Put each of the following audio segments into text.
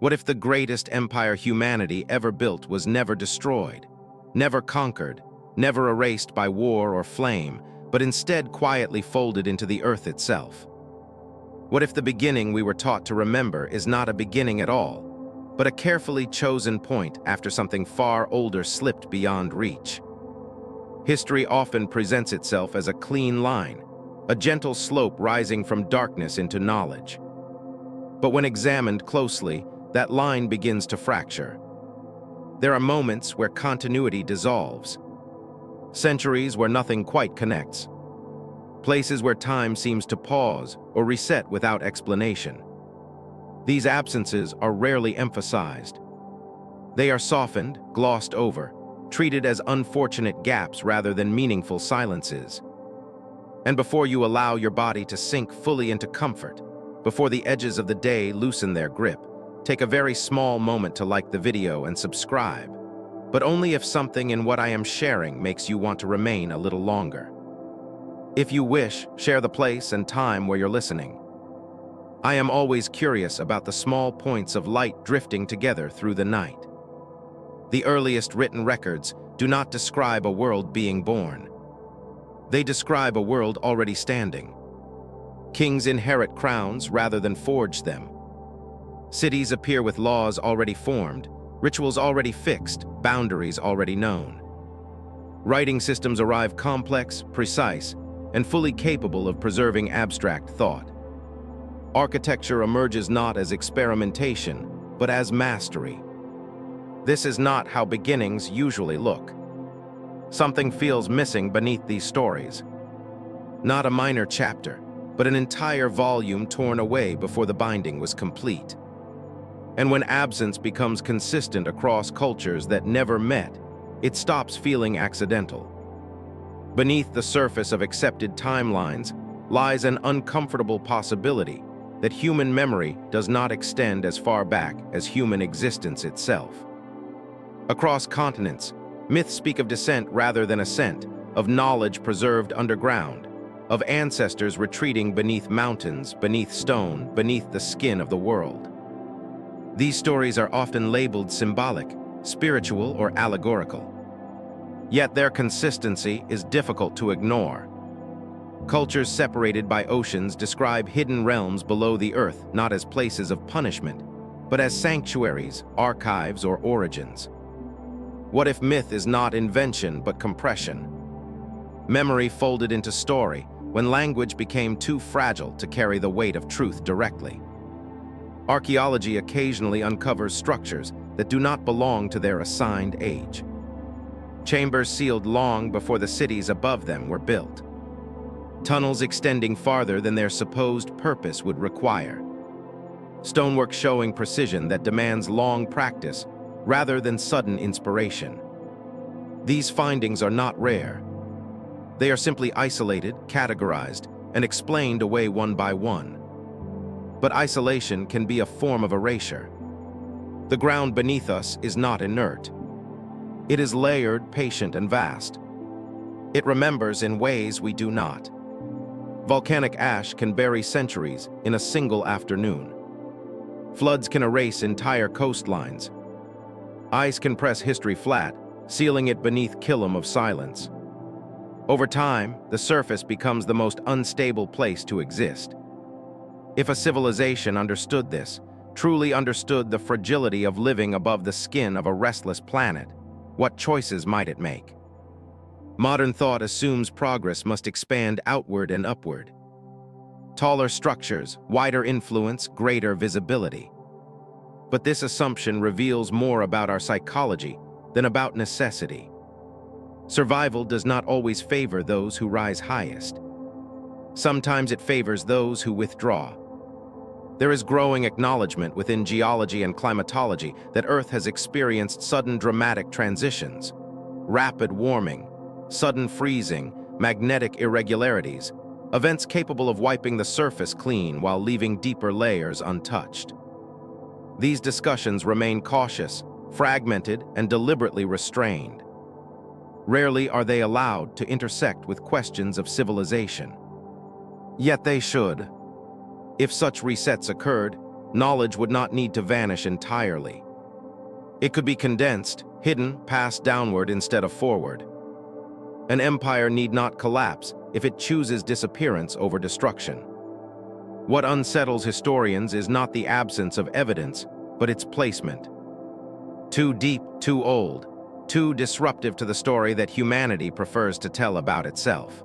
What if the greatest empire humanity ever built was never destroyed, never conquered, never erased by war or flame, but instead quietly folded into the earth itself? What if the beginning we were taught to remember is not a beginning at all, but a carefully chosen point after something far older slipped beyond reach? History often presents itself as a clean line, a gentle slope rising from darkness into knowledge. But when examined closely, that line begins to fracture. There are moments where continuity dissolves, centuries where nothing quite connects, places where time seems to pause or reset without explanation. These absences are rarely emphasized. They are softened, glossed over, treated as unfortunate gaps rather than meaningful silences. And before you allow your body to sink fully into comfort, before the edges of the day loosen their grip, take a very small moment to like the video and subscribe, but only if something in what I am sharing makes you want to remain a little longer. If you wish, share the place and time where you're listening. I am always curious about the small points of light drifting together through the night. The earliest written records do not describe a world being born. They describe a world already standing. Kings inherit crowns rather than forge them. Cities appear with laws already formed, rituals already fixed, boundaries already known. Writing systems arrive complex, precise, and fully capable of preserving abstract thought. Architecture emerges not as experimentation, but as mastery. This is not how beginnings usually look. Something feels missing beneath these stories. Not a minor chapter, but an entire volume torn away before the binding was complete. And when absence becomes consistent across cultures that never met, it stops feeling accidental. Beneath the surface of accepted timelines lies an uncomfortable possibility that human memory does not extend as far back as human existence itself. Across continents, myths speak of descent rather than ascent, of knowledge preserved underground, of ancestors retreating beneath mountains, beneath stone, beneath the skin of the world. These stories are often labeled symbolic, spiritual, or allegorical. Yet their consistency is difficult to ignore. Cultures separated by oceans describe hidden realms below the earth not as places of punishment, but as sanctuaries, archives, or origins. What if myth is not invention but compression? Memory folded into story when language became too fragile to carry the weight of truth directly. Archaeology occasionally uncovers structures that do not belong to their assigned age. Chambers sealed long before the cities above them were built. Tunnels extending farther than their supposed purpose would require. Stonework showing precision that demands long practice rather than sudden inspiration. These findings are not rare. They are simply isolated, categorized, and explained away one by one. But isolation can be a form of erasure. The ground beneath us is not inert. It is layered, patient, and vast. It remembers in ways we do not. Volcanic ash can bury centuries in a single afternoon. Floods can erase entire coastlines. Ice can press history flat, sealing it beneath kiln of silence. Over time, the surface becomes the most unstable place to exist. If a civilization understood this, truly understood the fragility of living above the skin of a restless planet, what choices might it make? Modern thought assumes progress must expand outward and upward. Taller structures, wider influence, greater visibility. But this assumption reveals more about our psychology than about necessity. Survival does not always favor those who rise highest. Sometimes it favors those who withdraw. There is growing acknowledgement within geology and climatology that Earth has experienced sudden dramatic transitions, rapid warming, sudden freezing, magnetic irregularities, events capable of wiping the surface clean while leaving deeper layers untouched. These discussions remain cautious, fragmented, and deliberately restrained. Rarely are they allowed to intersect with questions of civilization. Yet they should. If such resets occurred, knowledge would not need to vanish entirely. It could be condensed, hidden, passed downward instead of forward. An empire need not collapse if it chooses disappearance over destruction. What unsettles historians is not the absence of evidence, but its placement. Too deep, too old, too disruptive to the story that humanity prefers to tell about itself.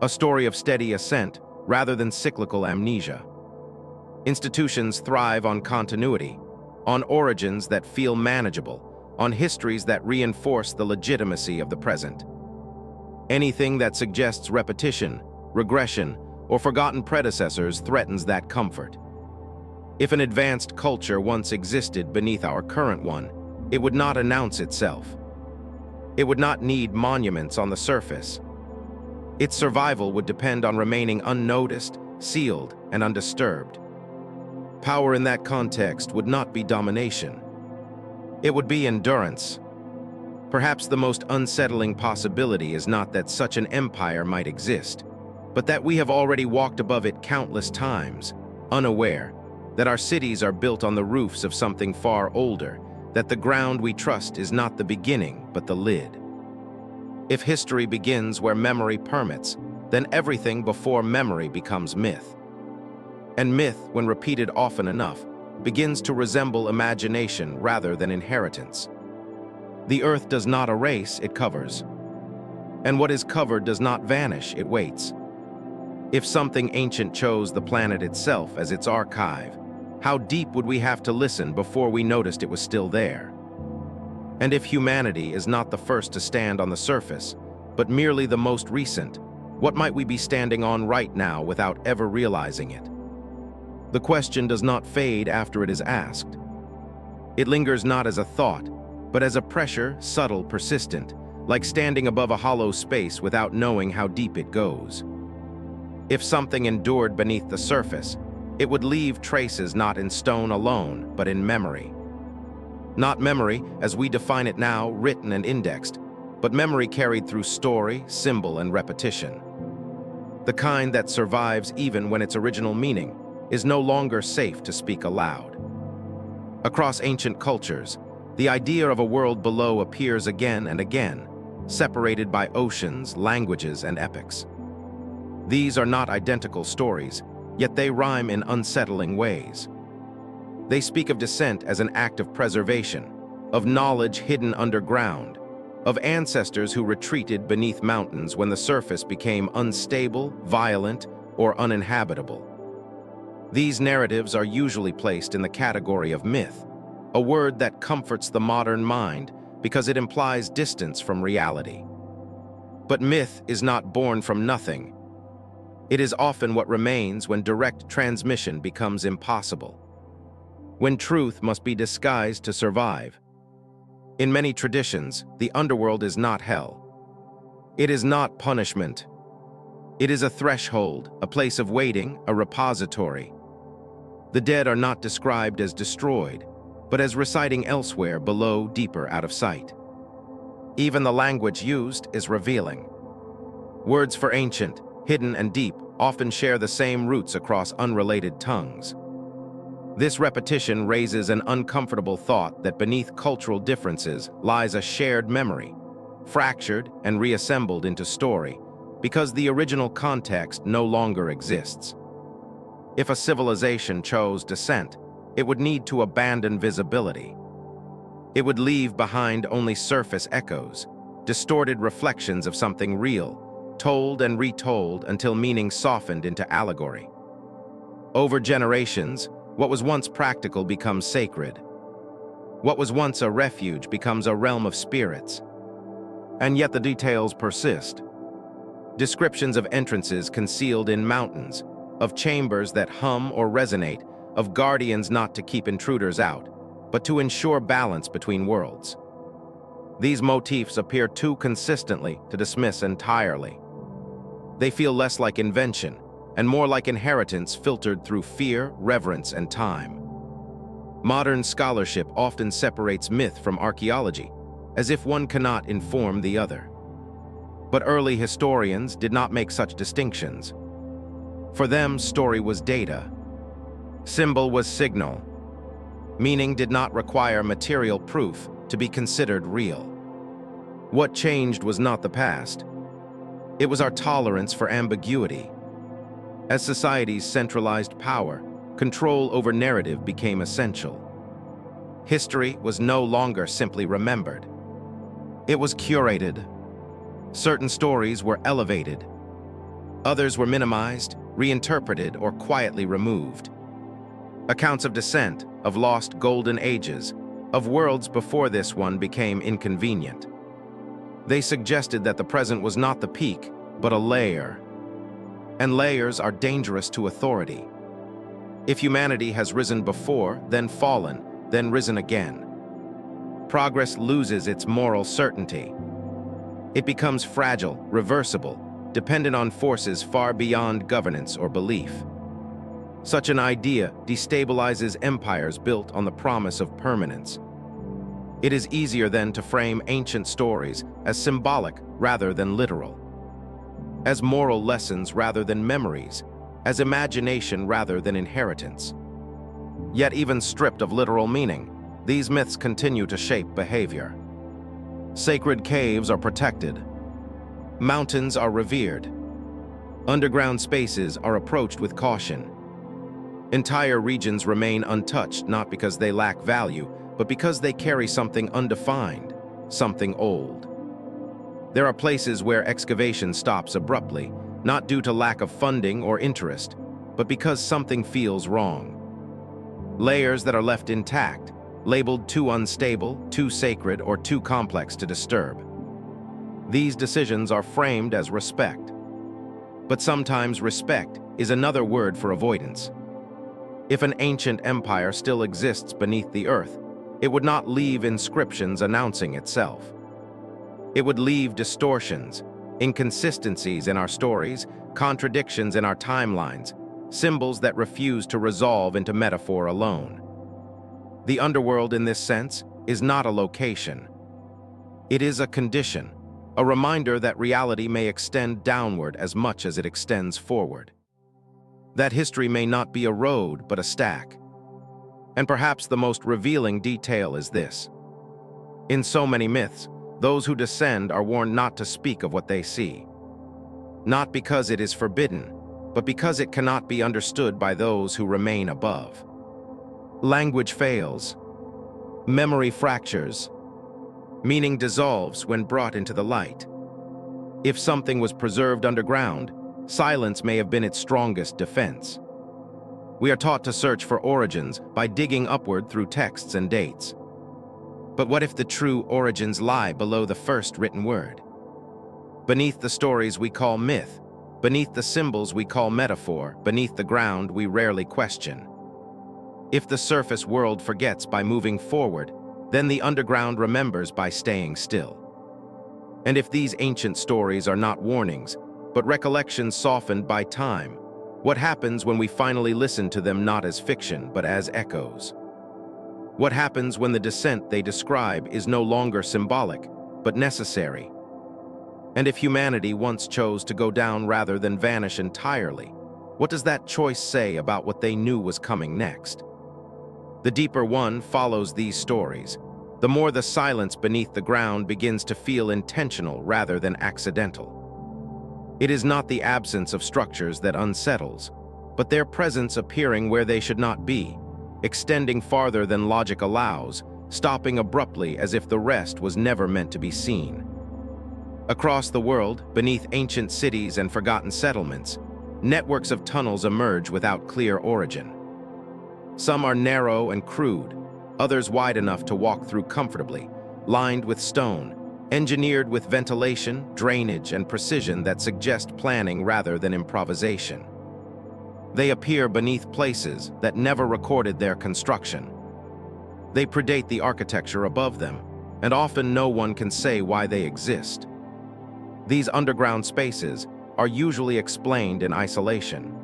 A story of steady ascent rather than cyclical amnesia. Institutions thrive on continuity, on origins that feel manageable, on histories that reinforce the legitimacy of the present. Anything that suggests repetition, regression, or forgotten predecessors threatens that comfort. If an advanced culture once existed beneath our current one, it would not announce itself. It would not need monuments on the surface. Its survival would depend on remaining unnoticed, sealed, and undisturbed. Power in that context would not be domination. It would be endurance. Perhaps the most unsettling possibility is not that such an empire might exist, but that we have already walked above it countless times, unaware that our cities are built on the roofs of something far older, that the ground we trust is not the beginning but the lid. If history begins where memory permits, then everything before memory becomes myth. And myth, when repeated often enough, begins to resemble imagination rather than inheritance. The earth does not erase, it covers. And what is covered does not vanish, it waits. If something ancient chose the planet itself as its archive, how deep would we have to listen before we noticed it was still there? And if humanity is not the first to stand on the surface, but merely the most recent, what might we be standing on right now without ever realizing it? The question does not fade after it is asked. It lingers not as a thought, but as a pressure, subtle, persistent, like standing above a hollow space without knowing how deep it goes. If something endured beneath the surface, it would leave traces not in stone alone, but in memory. Not memory, as we define it now, written and indexed, but memory carried through story, symbol, and repetition. The kind that survives even when its original meaning is no longer safe to speak aloud. Across ancient cultures, the idea of a world below appears again and again, separated by oceans, languages, and epics. These are not identical stories, yet they rhyme in unsettling ways. They speak of descent as an act of preservation, of knowledge hidden underground, of ancestors who retreated beneath mountains when the surface became unstable, violent, or uninhabitable. These narratives are usually placed in the category of myth, a word that comforts the modern mind because it implies distance from reality. But myth is not born from nothing. It is often what remains when direct transmission becomes impossible, when truth must be disguised to survive. In many traditions, the underworld is not hell. It is not punishment. It is a threshold, a place of waiting, a repository. The dead are not described as destroyed, but as residing elsewhere below, deeper out of sight. Even the language used is revealing. Words for ancient, hidden, and deep often share the same roots across unrelated tongues. This repetition raises an uncomfortable thought that beneath cultural differences lies a shared memory, fractured and reassembled into story, because the original context no longer exists. If a civilization chose descent, it would need to abandon visibility. It would leave behind only surface echoes, distorted reflections of something real, told and retold until meaning softened into allegory. Over generations, what was once practical becomes sacred. What was once a refuge becomes a realm of spirits. And yet the details persist. Descriptions of entrances concealed in mountains, of chambers that hum or resonate, of guardians not to keep intruders out, but to ensure balance between worlds. These motifs appear too consistently to dismiss entirely. They feel less like invention and more like inheritance filtered through fear, reverence, and time. Modern scholarship often separates myth from archaeology, as if one cannot inform the other. But early historians did not make such distinctions. For them, story was data. Symbol was signal. Meaning did not require material proof to be considered real. What changed was not the past. It was our tolerance for ambiguity. As society's centralized power, control over narrative became essential. History was no longer simply remembered. It was curated. Certain stories were elevated. Others were minimized, reinterpreted, or quietly removed. Accounts of descent, of lost golden ages, of worlds before this one became inconvenient. They suggested that the present was not the peak, but a layer. And layers are dangerous to authority. If humanity has risen before, then fallen, then risen again, progress loses its moral certainty. It becomes fragile, reversible, dependent on forces far beyond governance or belief. Such an idea destabilizes empires built on the promise of permanence. It is easier then to frame ancient stories as symbolic rather than literal, as moral lessons rather than memories, as imagination rather than inheritance. Yet even stripped of literal meaning, these myths continue to shape behavior. Sacred caves are protected. Mountains are revered. Underground spaces are approached with caution. Entire regions remain untouched not because they lack value, but because they carry something undefined, something old. There are places where excavation stops abruptly, not due to lack of funding or interest, but because something feels wrong. Layers that are left intact, labeled too unstable, too sacred, or too complex to disturb. These decisions are framed as respect. But sometimes respect is another word for avoidance. If an ancient empire still exists beneath the earth, it would not leave inscriptions announcing itself. It would leave distortions, inconsistencies in our stories, contradictions in our timelines, symbols that refuse to resolve into metaphor alone. The underworld in this sense is not a location. It is a condition, a reminder that reality may extend downward as much as it extends forward. That history may not be a road, but a stack. And perhaps the most revealing detail is this. In so many myths, those who descend are warned not to speak of what they see. Not because it is forbidden, but because it cannot be understood by those who remain above. Language fails. Memory fractures. Meaning dissolves when brought into the light. If something was preserved underground, silence may have been its strongest defense. We are taught to search for origins by digging upward through texts and dates. But what if the true origins lie below the first written word? Beneath the stories we call myth, beneath the symbols we call metaphor, beneath the ground we rarely question. If the surface world forgets by moving forward, then the underground remembers by staying still. And if these ancient stories are not warnings, but recollections softened by time, what happens when we finally listen to them not as fiction, but as echoes? What happens when the descent they describe is no longer symbolic, but necessary? And if humanity once chose to go down rather than vanish entirely, what does that choice say about what they knew was coming next? The deeper one follows these stories, the more the silence beneath the ground begins to feel intentional rather than accidental. It is not the absence of structures that unsettles, but their presence appearing where they should not be, extending farther than logic allows, stopping abruptly as if the rest was never meant to be seen. Across the world, beneath ancient cities and forgotten settlements, networks of tunnels emerge without clear origin. Some are narrow and crude, others wide enough to walk through comfortably, lined with stone, engineered with ventilation, drainage, and precision that suggest planning rather than improvisation. They appear beneath places that never recorded their construction. They predate the architecture above them, and often no one can say why they exist. These underground spaces are usually explained in isolation.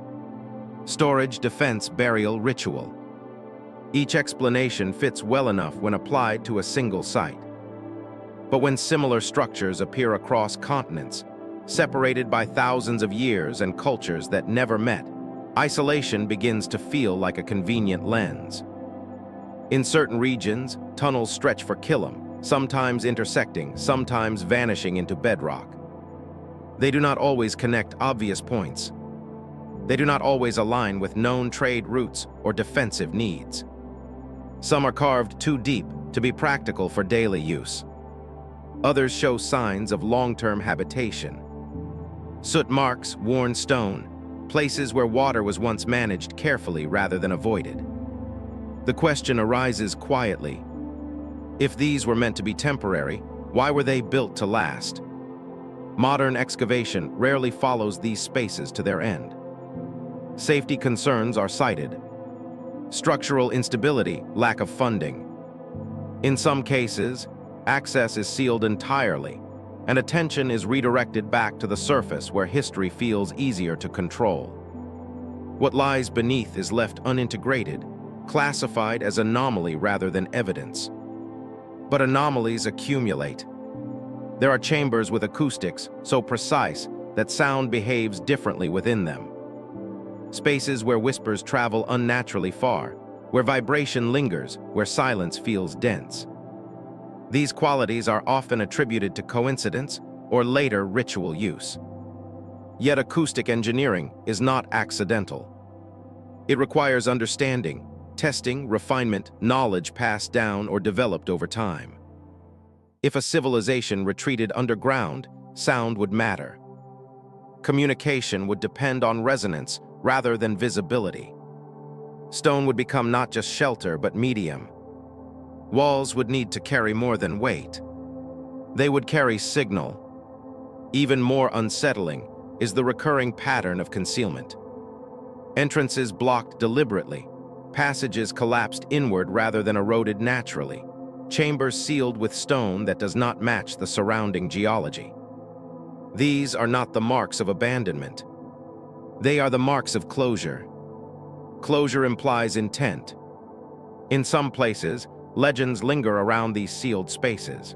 Storage, defense, burial, ritual. Each explanation fits well enough when applied to a single site. But when similar structures appear across continents, separated by thousands of years and cultures that never met, Isolation begins to feel like a convenient lens. In certain regions, tunnels stretch for kilom, sometimes intersecting, sometimes vanishing into bedrock. They do not always connect obvious points. They do not always align with known trade routes or defensive needs. Some are carved too deep to be practical for daily use. Others show signs of long-term habitation. Soot marks, worn stone, places where water was once managed carefully rather than avoided. The question arises quietly. If these were meant to be temporary, why were they built to last? Modern excavation rarely follows these spaces to their end. Safety concerns are cited. Structural instability, lack of funding. In some cases, access is sealed entirely, and attention is redirected back to the surface where history feels easier to control. What lies beneath is left unintegrated, classified as anomaly rather than evidence. But anomalies accumulate. There are chambers with acoustics so precise that sound behaves differently within them. Spaces where whispers travel unnaturally far, where vibration lingers, where silence feels dense. These qualities are often attributed to coincidence or later ritual use. Yet acoustic engineering is not accidental. It requires understanding, testing, refinement, knowledge passed down or developed over time. If a civilization retreated underground, sound would matter. Communication would depend on resonance rather than visibility. Stone would become not just shelter but medium. Walls would need to carry more than weight. They would carry signal. Even more unsettling is the recurring pattern of concealment. Entrances blocked deliberately, passages collapsed inward rather than eroded naturally, chambers sealed with stone that does not match the surrounding geology. These are not the marks of abandonment. They are the marks of closure. Closure implies intent. In some places, legends linger around these sealed spaces.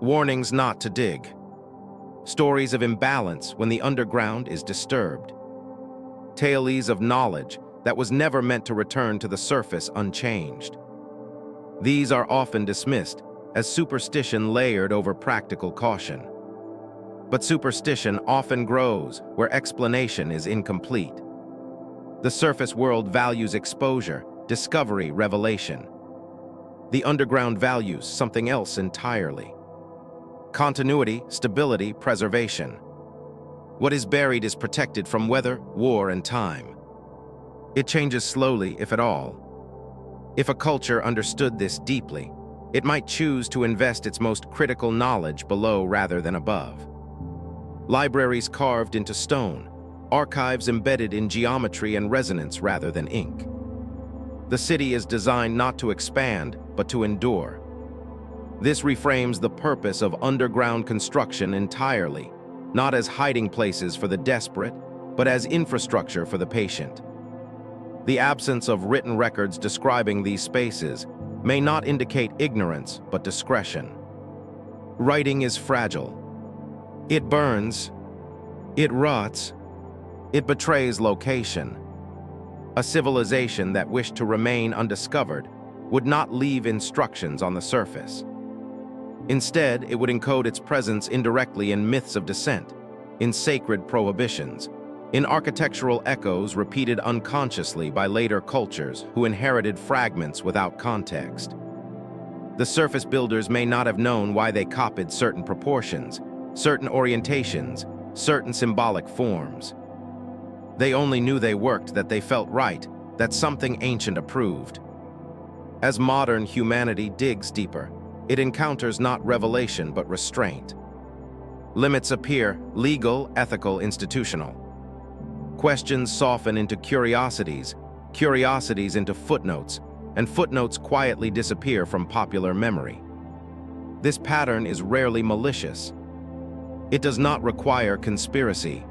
Warnings not to dig. Stories of imbalance when the underground is disturbed. Tales of knowledge that was never meant to return to the surface unchanged. These are often dismissed as superstition layered over practical caution. But superstition often grows where explanation is incomplete. The surface world values exposure, discovery, revelation. The underground values something else entirely. Continuity, stability, preservation. What is buried is protected from weather, war, and time. It changes slowly, if at all. If a culture understood this deeply, it might choose to invest its most critical knowledge below rather than above. Libraries carved into stone, archives embedded in geometry and resonance rather than ink. The city is designed not to expand, but to endure. This reframes the purpose of underground construction entirely, not as hiding places for the desperate, but as infrastructure for the patient. The absence of written records describing these spaces may not indicate ignorance, but discretion. Writing is fragile. It burns, it rots, it betrays location. A civilization that wished to remain undiscovered would not leave instructions on the surface. Instead, it would encode its presence indirectly in myths of descent, in sacred prohibitions, in architectural echoes repeated unconsciously by later cultures who inherited fragments without context. The surface builders may not have known why they copied certain proportions, certain orientations, certain symbolic forms. They only knew they worked, that they felt right, that something ancient approved. As modern humanity digs deeper, it encounters not revelation but restraint. Limits appear, legal, ethical, institutional. Questions soften into curiosities, curiosities into footnotes, and footnotes quietly disappear from popular memory. This pattern is rarely malicious. It does not require conspiracy.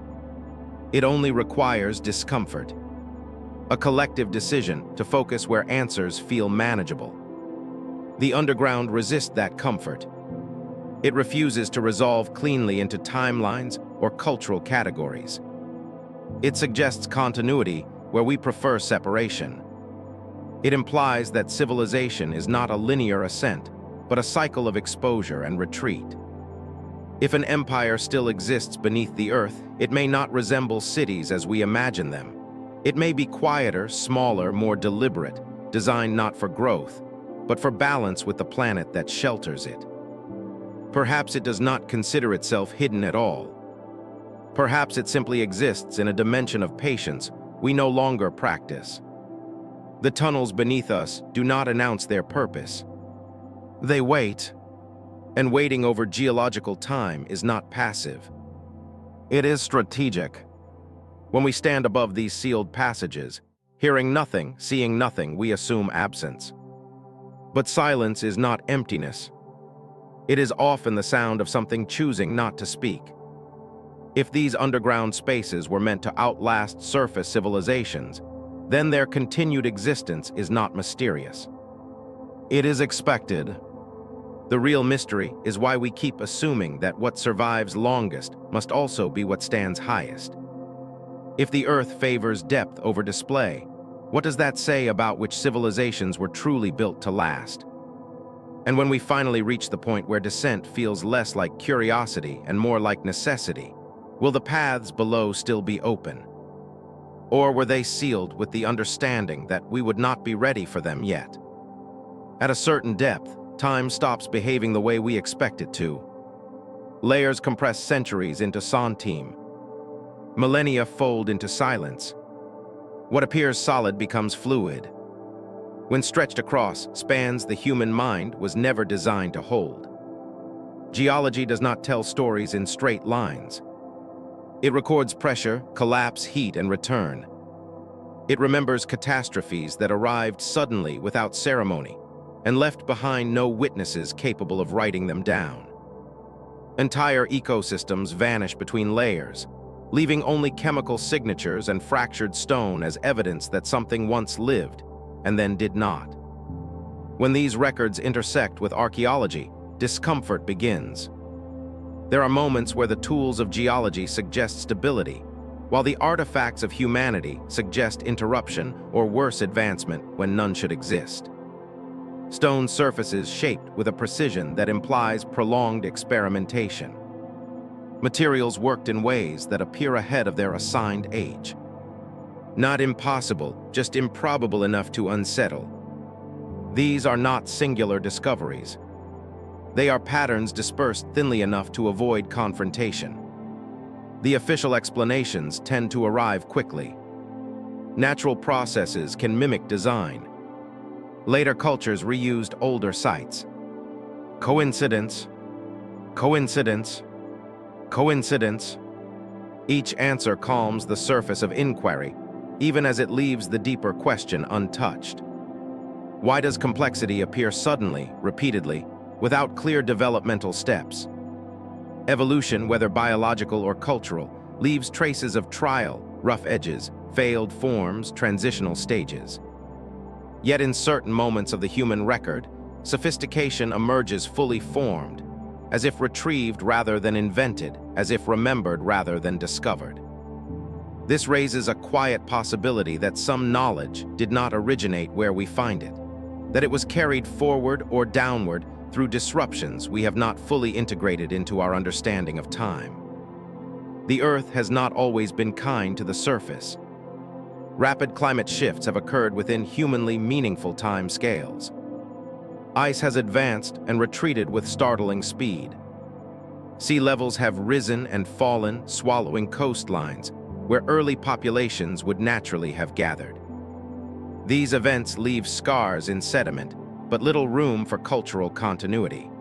It only requires discomfort. A collective decision to focus where answers feel manageable. The underground resists that comfort. It refuses to resolve cleanly into timelines or cultural categories. It suggests continuity where we prefer separation. It implies that civilization is not a linear ascent, but a cycle of exposure and retreat. If an empire still exists beneath the earth, it may not resemble cities as we imagine them. It may be quieter, smaller, more deliberate, designed not for growth, but for balance with the planet that shelters it. Perhaps it does not consider itself hidden at all. Perhaps it simply exists in a dimension of patience we no longer practice. The tunnels beneath us do not announce their purpose. They wait, and waiting over geological time is not passive. It is strategic. When we stand above these sealed passages, hearing nothing, seeing nothing, we assume absence. But silence is not emptiness. It is often the sound of something choosing not to speak. If these underground spaces were meant to outlast surface civilizations, then their continued existence is not mysterious. It is expected. The real mystery is why we keep assuming that what survives longest must also be what stands highest. If the Earth favors depth over display, what does that say about which civilizations were truly built to last? And when we finally reach the point where descent feels less like curiosity and more like necessity, will the paths below still be open? Or were they sealed with the understanding that we would not be ready for them yet? At a certain depth, time stops behaving the way we expect it to. Layers compress centuries into centime. Millennia fold into silence. What appears solid becomes fluid. When stretched across spans the human mind was never designed to hold. Geology does not tell stories in straight lines. It records pressure, collapse, heat, and return. It remembers catastrophes that arrived suddenly without ceremony and left behind no witnesses capable of writing them down. Entire ecosystems vanish between layers, leaving only chemical signatures and fractured stone as evidence that something once lived and then did not. When these records intersect with archaeology, discomfort begins. There are moments where the tools of geology suggest stability, while the artifacts of humanity suggest interruption or worse advancement when none should exist. Stone surfaces shaped with a precision that implies prolonged experimentation. Materials worked in ways that appear ahead of their assigned age. Not impossible, just improbable enough to unsettle. These are not singular discoveries. They are patterns dispersed thinly enough to avoid confrontation. The official explanations tend to arrive quickly. Natural processes can mimic design. Later cultures reused older sites. Coincidence? Coincidence? Coincidence? Each answer calms the surface of inquiry, even as it leaves the deeper question untouched. Why does complexity appear suddenly, repeatedly, without clear developmental steps? Evolution, whether biological or cultural, leaves traces of trial, rough edges, failed forms, transitional stages. Yet in certain moments of the human record, sophistication emerges fully formed, as if retrieved rather than invented, as if remembered rather than discovered. This raises a quiet possibility that some knowledge did not originate where we find it, that it was carried forward or downward through disruptions we have not fully integrated into our understanding of time. The Earth has not always been kind to the surface. Rapid climate shifts have occurred within humanly meaningful time scales. Ice has advanced and retreated with startling speed. Sea levels have risen and fallen, swallowing coastlines where early populations would naturally have gathered. These events leave scars in sediment, but little room for cultural continuity.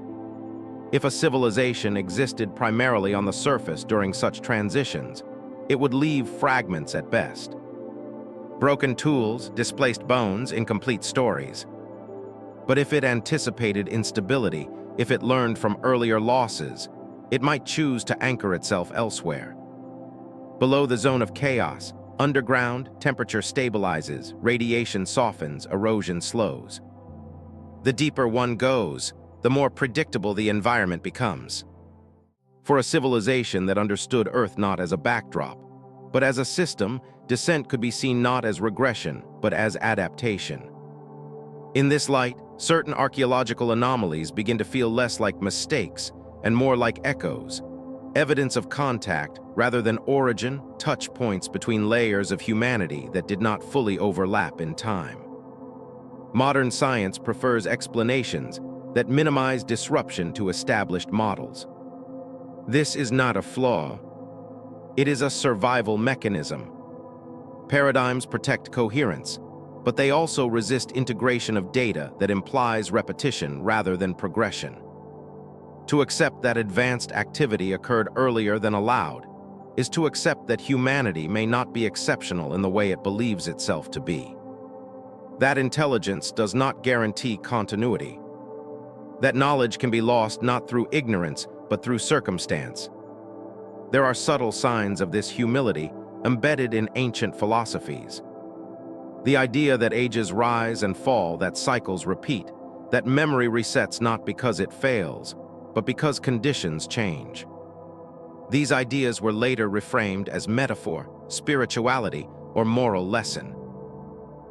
If a civilization existed primarily on the surface during such transitions, it would leave fragments at best. Broken tools, displaced bones, incomplete stories. But if it anticipated instability, if it learned from earlier losses, it might choose to anchor itself elsewhere. Below the zone of chaos, underground, temperature stabilizes, radiation softens, erosion slows. The deeper one goes, the more predictable the environment becomes. For a civilization that understood Earth not as a backdrop, But as a system, descent could be seen not as regression, but as adaptation. In this light, certain archaeological anomalies begin to feel less like mistakes and more like echoes, evidence of contact rather than origin, touch points between layers of humanity that did not fully overlap in time. Modern science prefers explanations that minimize disruption to established models. This is not a flaw. It is a survival mechanism. Paradigms protect coherence, but they also resist integration of data that implies repetition rather than progression. To accept that advanced activity occurred earlier than allowed is to accept that humanity may not be exceptional in the way it believes itself to be. That intelligence does not guarantee continuity. That knowledge can be lost not through ignorance, but through circumstance. There are subtle signs of this humility embedded in ancient philosophies. The idea that ages rise and fall, that cycles repeat, that memory resets not because it fails, but because conditions change. These ideas were later reframed as metaphor, spirituality, or moral lesson.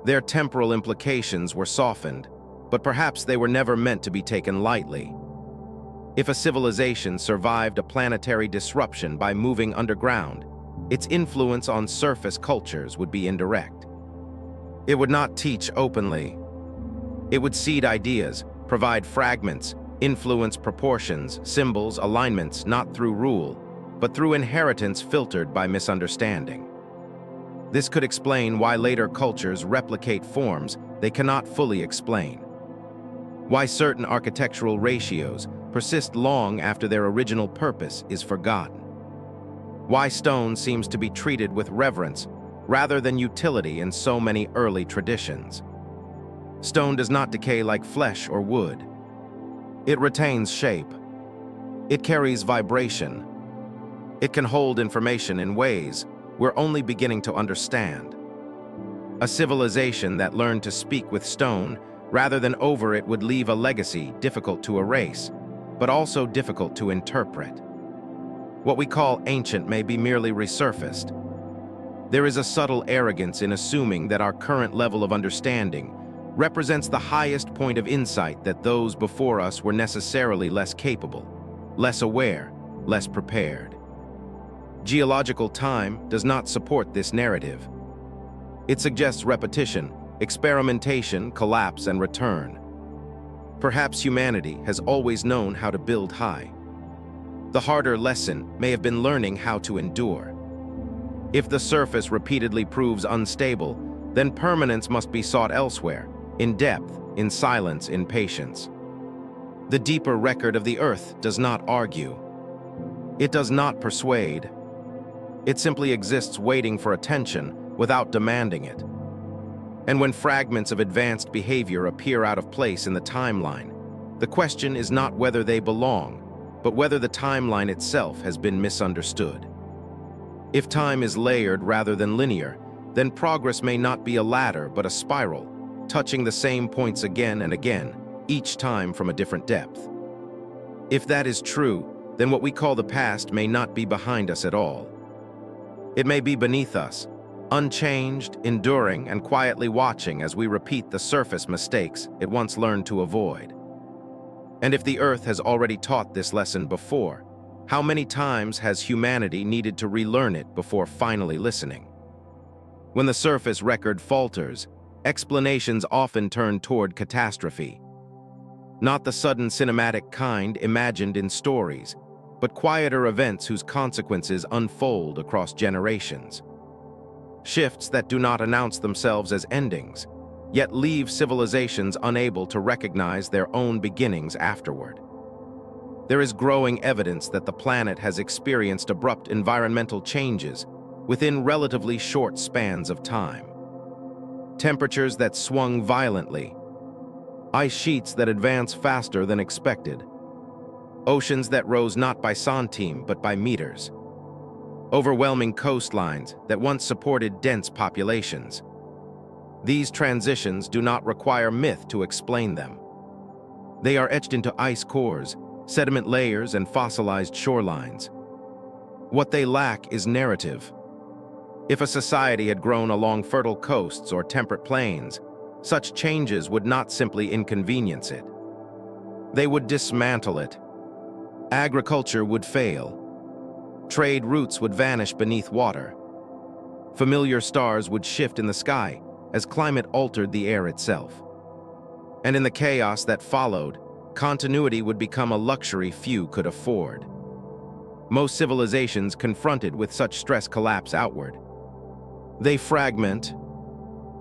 Their temporal implications were softened, but perhaps they were never meant to be taken lightly. If a civilization survived a planetary disruption by moving underground, its influence on surface cultures would be indirect. It would not teach openly. It would seed ideas, provide fragments, influence proportions, symbols, alignments, not through rule, but through inheritance filtered by misunderstanding. This could explain why later cultures replicate forms they cannot fully explain. Why certain architectural ratios persist long after their original purpose is forgotten. Why stone seems to be treated with reverence rather than utility in so many early traditions. Stone does not decay like flesh or wood. It retains shape. It carries vibration. It can hold information in ways we're only beginning to understand. A civilization that learned to speak with stone rather than over it would leave a legacy difficult to erase, but also difficult to interpret. What we call ancient may be merely resurfaced. There is a subtle arrogance in assuming that our current level of understanding represents the highest point of insight, that those before us were necessarily less capable, less aware, less prepared. Geological time does not support this narrative. It suggests repetition, experimentation, collapse, and return. Perhaps humanity has always known how to build high. The harder lesson may have been learning how to endure. If the surface repeatedly proves unstable, then permanence must be sought elsewhere, in depth, in silence, in patience. The deeper record of the earth does not argue. It does not persuade. It simply exists waiting for attention without demanding it. And when fragments of advanced behavior appear out of place in the timeline, the question is not whether they belong, but whether the timeline itself has been misunderstood. If time is layered rather than linear, then progress may not be a ladder but a spiral, touching the same points again and again, each time from a different depth. If that is true, then what we call the past may not be behind us at all. It may be beneath us, unchanged, enduring, and quietly watching as we repeat the surface mistakes it once learned to avoid. And if the earth has already taught this lesson before, how many times has humanity needed to relearn it before finally listening? When the surface record falters, explanations often turn toward catastrophe. Not the sudden cinematic kind imagined in stories, but quieter events whose consequences unfold across generations. Shifts that do not announce themselves as endings, yet leave civilizations unable to recognize their own beginnings afterward. There is growing evidence that the planet has experienced abrupt environmental changes within relatively short spans of time. Temperatures that swung violently, ice sheets that advance faster than expected, oceans that rose not by centime but by meters, overwhelming coastlines that once supported dense populations. These transitions do not require myth to explain them. They are etched into ice cores, sediment layers, and fossilized shorelines. What they lack is narrative. If a society had grown along fertile coasts or temperate plains, such changes would not simply inconvenience it. They would dismantle it. Agriculture would fail. Trade routes would vanish beneath water. Familiar stars would shift in the sky as climate altered the air itself. And in the chaos that followed, continuity would become a luxury few could afford. Most civilizations confronted with such stress collapse outward. They fragment,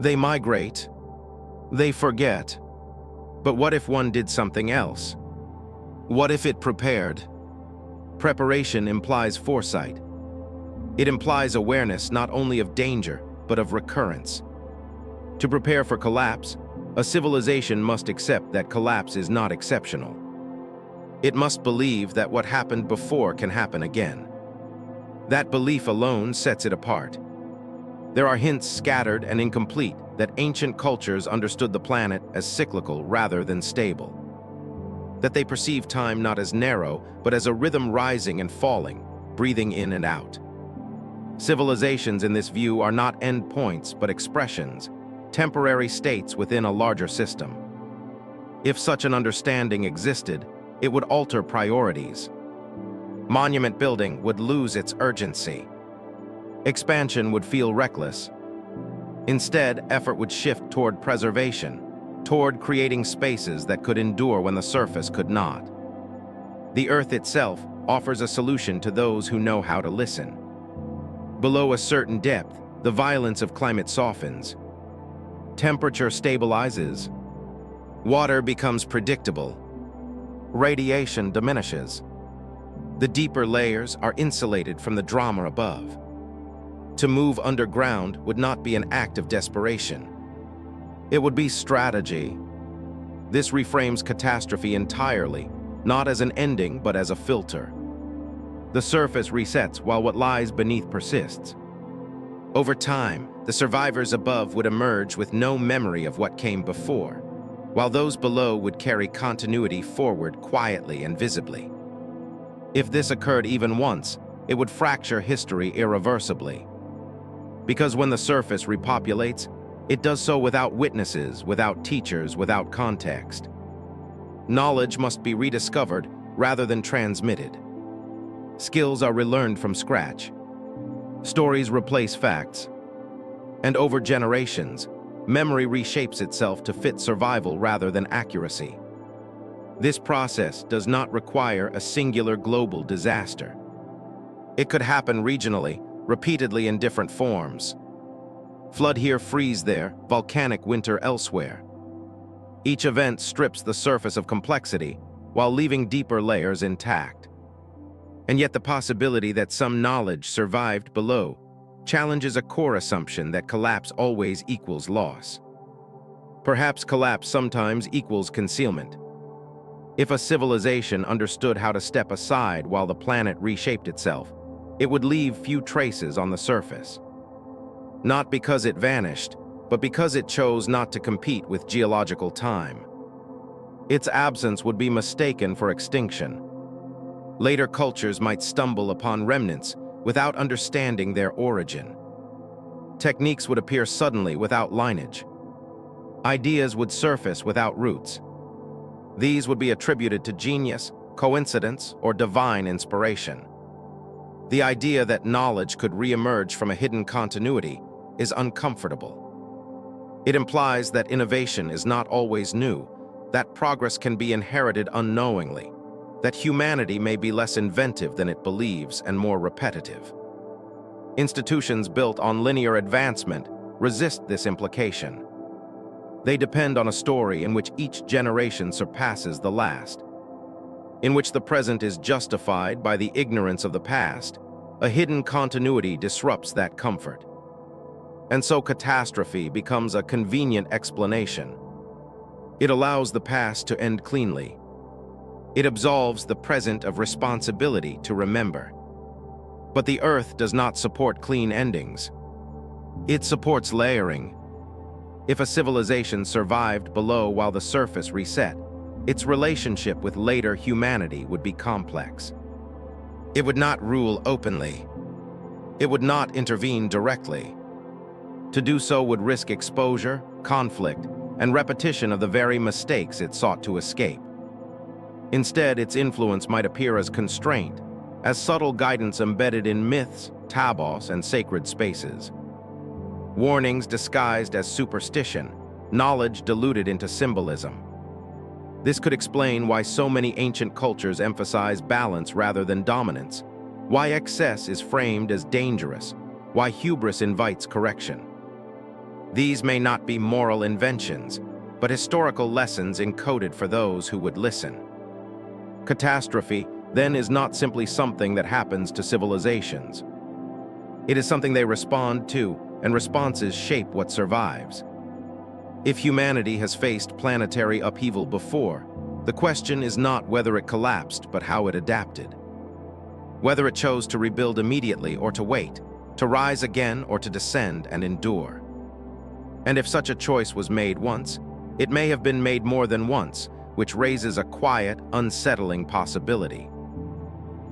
they migrate, they forget. But what if one did something else? What if it prepared? Preparation implies foresight. It implies awareness not only of danger, but of recurrence. To prepare for collapse, a civilization must accept that collapse is not exceptional. It must believe that what happened before can happen again. That belief alone sets it apart. There are hints scattered and incomplete that ancient cultures understood the planet as cyclical rather than stable. That they perceive time not as narrow, but as a rhythm rising and falling, breathing in and out. Civilizations in this view are not endpoints, but expressions, temporary states within a larger system. If such an understanding existed, it would alter priorities. Monument building would lose its urgency. Expansion would feel reckless. Instead, effort would shift toward preservation, toward creating spaces that could endure when the surface could not. The Earth itself offers a solution to those who know how to listen. Below a certain depth, the violence of climate softens. Temperature stabilizes. Water becomes predictable. Radiation diminishes. The deeper layers are insulated from the drama above. To move underground would not be an act of desperation. It would be strategy. This reframes catastrophe entirely, not as an ending, but as a filter. The surface resets while what lies beneath persists. Over time, the survivors above would emerge with no memory of what came before, while those below would carry continuity forward quietly and visibly. If this occurred even once, it would fracture history irreversibly. Because when the surface repopulates, it does so without witnesses, without teachers, without context. Knowledge must be rediscovered rather than transmitted. Skills are relearned from scratch. Stories replace facts. And over generations, memory reshapes itself to fit survival rather than accuracy. This process does not require a singular global disaster. It could happen regionally, repeatedly in different forms. Flood here, freeze there, volcanic winter elsewhere. Each event strips the surface of complexity while leaving deeper layers intact. And yet the possibility that some knowledge survived below challenges a core assumption that collapse always equals loss. Perhaps collapse sometimes equals concealment. If a civilization understood how to step aside while the planet reshaped itself, it would leave few traces on the surface. Not because it vanished, but because it chose not to compete with geological time. Its absence would be mistaken for extinction. Later cultures might stumble upon remnants without understanding their origin. Techniques would appear suddenly without lineage. Ideas would surface without roots. These would be attributed to genius, coincidence, or divine inspiration. The idea that knowledge could re-emerge from a hidden continuity is uncomfortable. It implies that innovation is not always new, that progress can be inherited unknowingly, that humanity may be less inventive than it believes and more repetitive. Institutions built on linear advancement resist this implication. They depend on a story in which each generation surpasses the last, in which the present is justified by the ignorance of the past. A hidden continuity disrupts that comfort. And so catastrophe becomes a convenient explanation. It allows the past to end cleanly. It absolves the present of responsibility to remember. But the Earth does not support clean endings. It supports layering. If a civilization survived below while the surface reset, its relationship with later humanity would be complex. It would not rule openly. It would not intervene directly. To do so would risk exposure, conflict, and repetition of the very mistakes it sought to escape. Instead, its influence might appear as constraint, as subtle guidance embedded in myths, tabos, and sacred spaces. Warnings disguised as superstition, knowledge diluted into symbolism. This could explain why so many ancient cultures emphasize balance rather than dominance, why excess is framed as dangerous, why hubris invites correction. These may not be moral inventions, but historical lessons encoded for those who would listen. Catastrophe, then, is not simply something that happens to civilizations. It is something they respond to, and responses shape what survives. If humanity has faced planetary upheaval before, the question is not whether it collapsed, but how it adapted. Whether it chose to rebuild immediately or to wait, to rise again or to descend and endure. And if such a choice was made once, it may have been made more than once, which raises a quiet, unsettling possibility.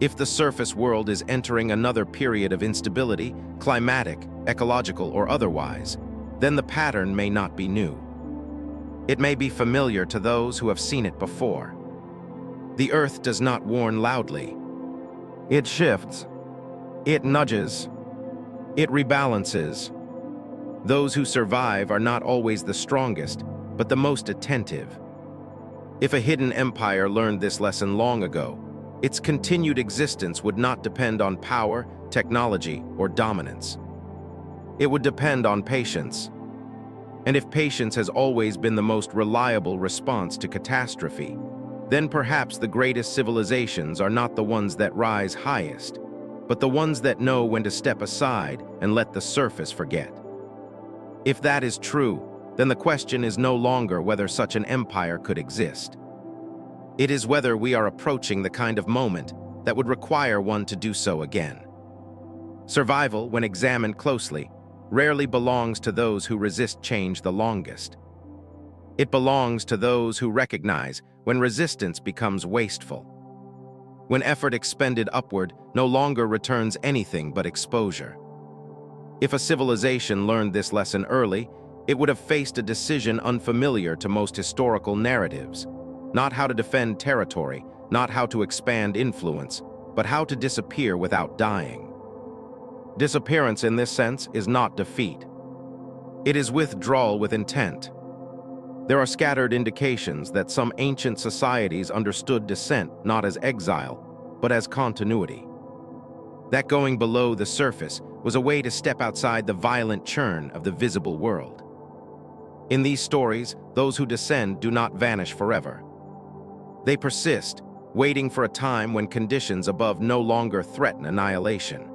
If the surface world is entering another period of instability, climatic, ecological, or otherwise, then the pattern may not be new. It may be familiar to those who have seen it before. The Earth does not warn loudly. It shifts. It nudges. It rebalances. Those who survive are not always the strongest, but the most attentive. If a hidden empire learned this lesson long ago, its continued existence would not depend on power, technology, or dominance. It would depend on patience. And if patience has always been the most reliable response to catastrophe, then perhaps the greatest civilizations are not the ones that rise highest, but the ones that know when to step aside and let the surface forget. If that is true, then the question is no longer whether such an empire could exist. It is whether we are approaching the kind of moment that would require one to do so again. Survival, when examined closely, rarely belongs to those who resist change the longest. It belongs to those who recognize when resistance becomes wasteful. When effort expended upward no longer returns anything but exposure. If a civilization learned this lesson early, it would have faced a decision unfamiliar to most historical narratives. Not how to defend territory, not how to expand influence, but how to disappear without dying. Disappearance in this sense is not defeat. It is withdrawal with intent. There are scattered indications that some ancient societies understood descent not as exile, but as continuity. That going below the surface was a way to step outside the violent churn of the visible world. In these stories, those who descend do not vanish forever. They persist, waiting for a time when conditions above no longer threaten annihilation.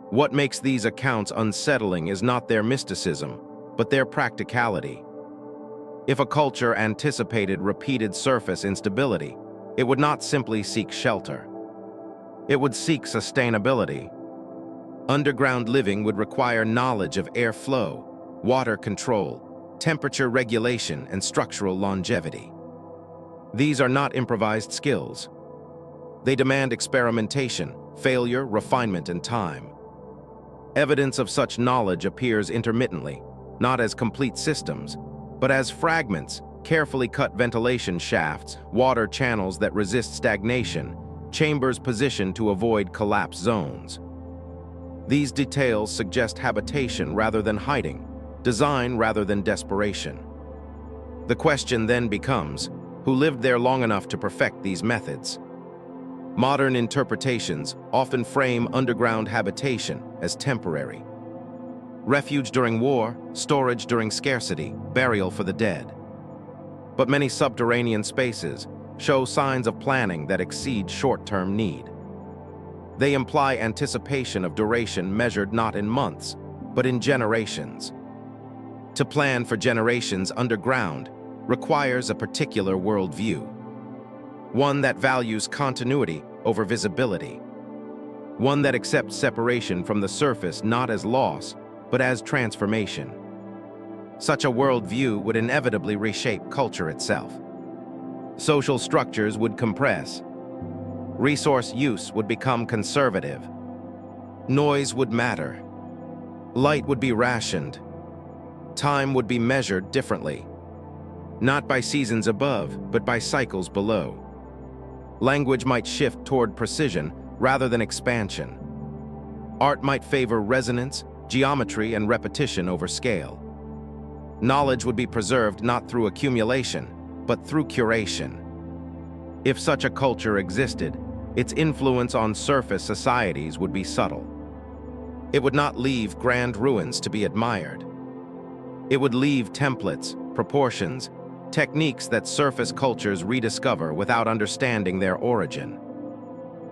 What makes these accounts unsettling is not their mysticism, but their practicality. If a culture anticipated repeated surface instability, it would not simply seek shelter. It would seek sustainability. Underground living would require knowledge of airflow, water control, temperature regulation, and structural longevity. These are not improvised skills. They demand experimentation, failure, refinement, and time. Evidence of such knowledge appears intermittently, not as complete systems, but as fragments, carefully cut ventilation shafts, water channels that resist stagnation, chambers positioned to avoid collapse zones. These details suggest habitation rather than hiding, design rather than desperation. The question then becomes, who lived there long enough to perfect these methods? Modern interpretations often frame underground habitation as temporary. Refuge during war, storage during scarcity, burial for the dead. But many subterranean spaces show signs of planning that exceed short-term need. They imply anticipation of duration measured not in months, but in generations. To plan for generations underground requires a particular worldview. One that values continuity over visibility. One that accepts separation from the surface not as loss, but as transformation. Such a worldview would inevitably reshape culture itself. Social structures would compress. Resource use would become conservative. Noise would matter. Light would be rationed. Time would be measured differently, not by seasons above, but by cycles below. Language might shift toward precision rather than expansion. Art might favor resonance, geometry, and repetition over scale. Knowledge would be preserved not through accumulation, but through curation. If such a culture existed, its influence on surface societies would be subtle. It would not leave grand ruins to be admired. It would leave templates, proportions, techniques that surface cultures rediscover without understanding their origin.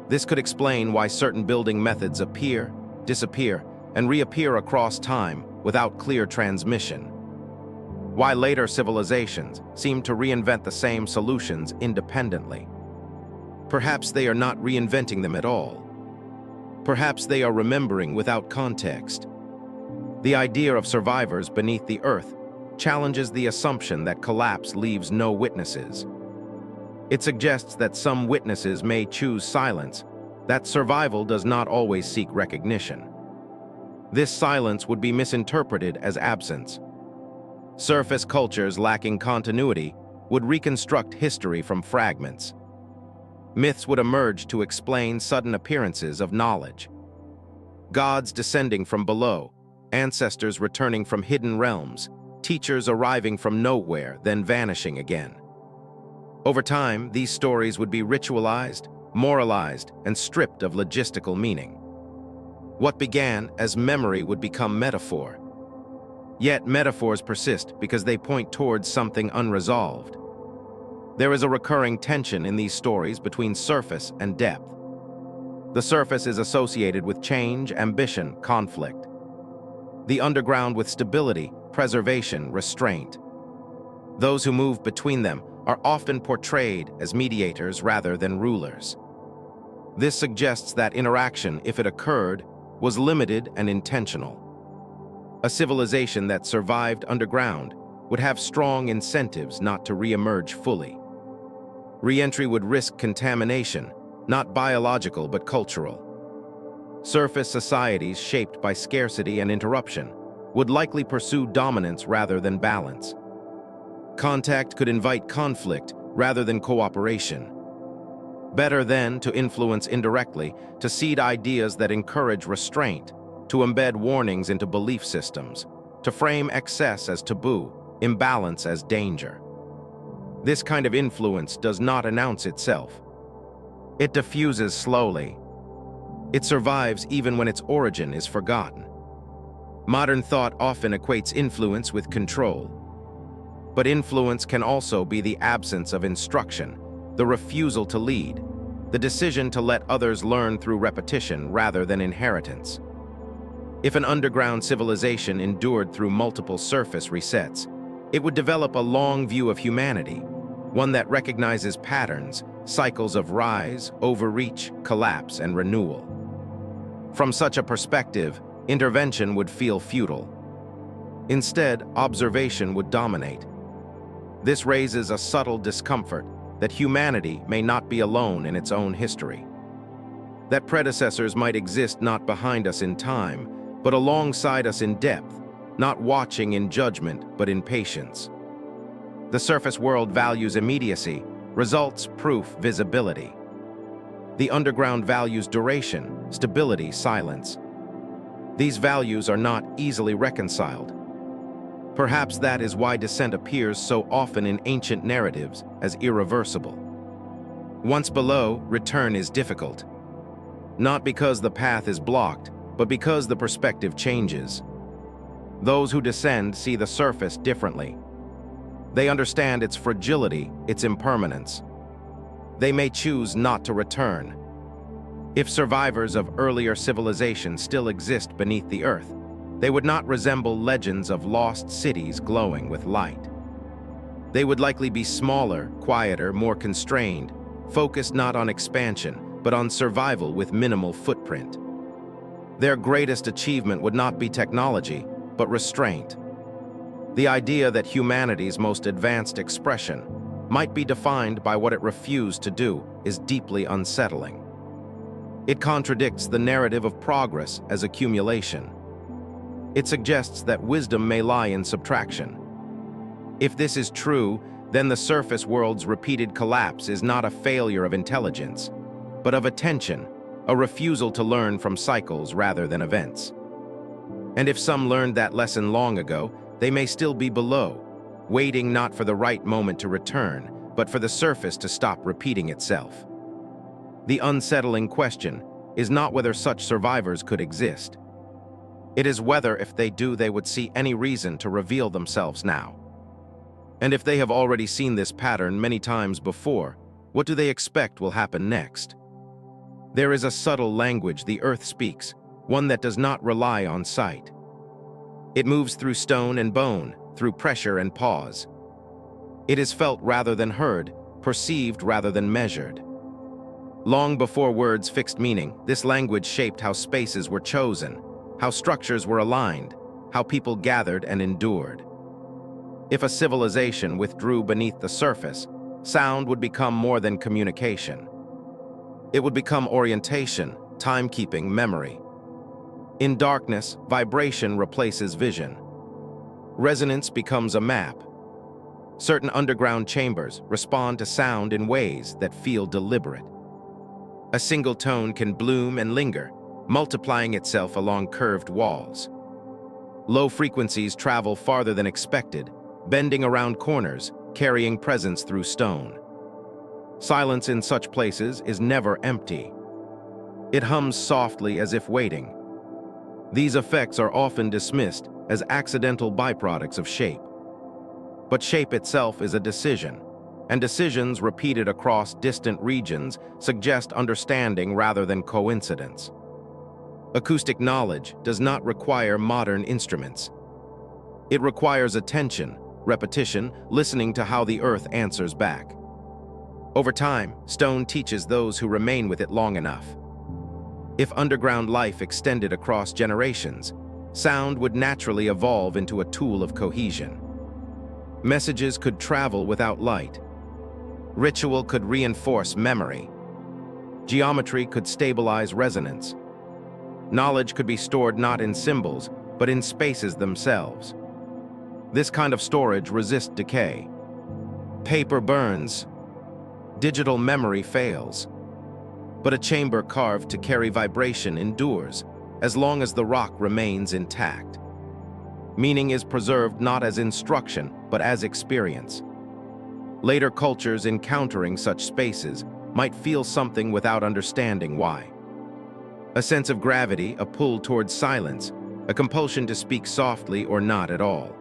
This could explain why certain building methods appear, disappear, and reappear across time without clear transmission. Why later civilizations seem to reinvent the same solutions independently. Perhaps they are not reinventing them at all. Perhaps they are remembering without context. The idea of survivors beneath the earth challenges the assumption that collapse leaves no witnesses. It suggests that some witnesses may choose silence, that survival does not always seek recognition. This silence would be misinterpreted as absence. Surface cultures lacking continuity would reconstruct history from fragments. Myths would emerge to explain sudden appearances of knowledge. Gods descending from below, ancestors returning from hidden realms, teachers arriving from nowhere, then vanishing again. Over time, these stories would be ritualized, moralized, and stripped of logistical meaning. What began as memory would become metaphor. Yet metaphors persist because they point towards something unresolved. There is a recurring tension in these stories between surface and depth. The surface is associated with change, ambition, conflict. The underground with stability, preservation, restraint. Those who move between them are often portrayed as mediators rather than rulers. This suggests that interaction, if it occurred, was limited and intentional. A civilization that survived underground would have strong incentives not to re-emerge fully. Re-entry would risk contamination, not biological but cultural. Surface societies shaped by scarcity and interruption would likely pursue dominance rather than balance. Contact could invite conflict rather than cooperation. Better then to influence indirectly, to seed ideas that encourage restraint, to embed warnings into belief systems, to frame excess as taboo, imbalance as danger. This kind of influence does not announce itself. It diffuses slowly. It survives even when its origin is forgotten. Modern thought often equates influence with control. But influence can also be the absence of instruction, the refusal to lead, the decision to let others learn through repetition rather than inheritance. If an underground civilization endured through multiple surface resets, it would develop a long view of humanity, one that recognizes patterns, cycles of rise, overreach, collapse, and renewal. From such a perspective, intervention would feel futile. Instead, observation would dominate. This raises a subtle discomfort that humanity may not be alone in its own history. That predecessors might exist not behind us in time, but alongside us in depth, not watching in judgment, but in patience. The surface world values immediacy, results, proof, visibility. The underground values duration, stability, silence. These values are not easily reconciled. Perhaps that is why descent appears so often in ancient narratives as irreversible. Once below, return is difficult. Not because the path is blocked, but because the perspective changes. Those who descend see the surface differently. They understand its fragility, its impermanence. They may choose not to return. If survivors of earlier civilizations still exist beneath the earth, they would not resemble legends of lost cities glowing with light. They would likely be smaller, quieter, more constrained, focused not on expansion, but on survival with minimal footprint. Their greatest achievement would not be technology, but restraint. The idea that humanity's most advanced expression might be defined by what it refused to do is deeply unsettling. It contradicts the narrative of progress as accumulation. It suggests that wisdom may lie in subtraction. If this is true, then the surface world's repeated collapse is not a failure of intelligence, but of attention, a refusal to learn from cycles rather than events. And if some learned that lesson long ago, they may still be below, waiting not for the right moment to return, but for the surface to stop repeating itself. The unsettling question is not whether such survivors could exist. It is whether, if they do, they would see any reason to reveal themselves now. And if they have already seen this pattern many times before, what do they expect will happen next? There is a subtle language the earth speaks, one that does not rely on sight. It moves through stone and bone, through pressure and pause. It is felt rather than heard, perceived rather than measured. Long before words fixed meaning, this language shaped how spaces were chosen, how structures were aligned, how people gathered and endured. If a civilization withdrew beneath the surface, sound would become more than communication. It would become orientation, timekeeping, memory. In darkness, vibration replaces vision. Resonance becomes a map. Certain underground chambers respond to sound in ways that feel deliberate. A single tone can bloom and linger, multiplying itself along curved walls. Low frequencies travel farther than expected, bending around corners, carrying presence through stone. Silence in such places is never empty. It hums softly as if waiting. These effects are often dismissed as accidental byproducts of shape. But shape itself is a decision, and decisions repeated across distant regions suggest understanding rather than coincidence. Acoustic knowledge does not require modern instruments. It requires attention, repetition, listening to how the earth answers back. Over time, stone teaches those who remain with it long enough. If underground life extended across generations, sound would naturally evolve into a tool of cohesion. Messages could travel without light. Ritual could reinforce memory. Geometry could stabilize resonance. Knowledge could be stored not in symbols, but in spaces themselves. This kind of storage resists decay. Paper burns. Digital memory fails. But a chamber carved to carry vibration endures, as long as the rock remains intact. Meaning is preserved not as instruction, but as experience. Later cultures encountering such spaces might feel something without understanding why. A sense of gravity, a pull towards silence, a compulsion to speak softly or not at all.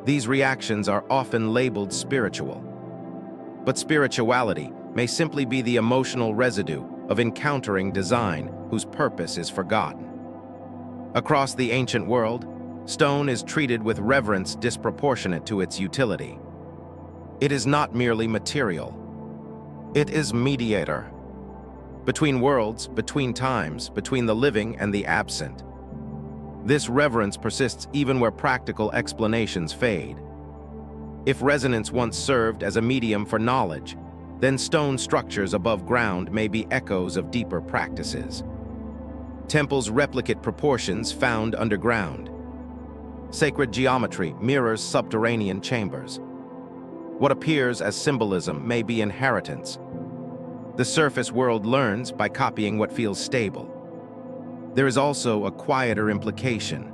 These reactions are often labeled spiritual. But spirituality may simply be the emotional residue of encountering design whose purpose is forgotten. Across the ancient world, stone is treated with reverence disproportionate to its utility. It is not merely material. It is mediator. Between worlds, between times, between the living and the absent. This reverence persists even where practical explanations fade. If resonance once served as a medium for knowledge, then stone structures above ground may be echoes of deeper practices. Temples replicate proportions found underground. Sacred geometry mirrors subterranean chambers. What appears as symbolism may be inheritance. The surface world learns by copying what feels stable. There is also a quieter implication.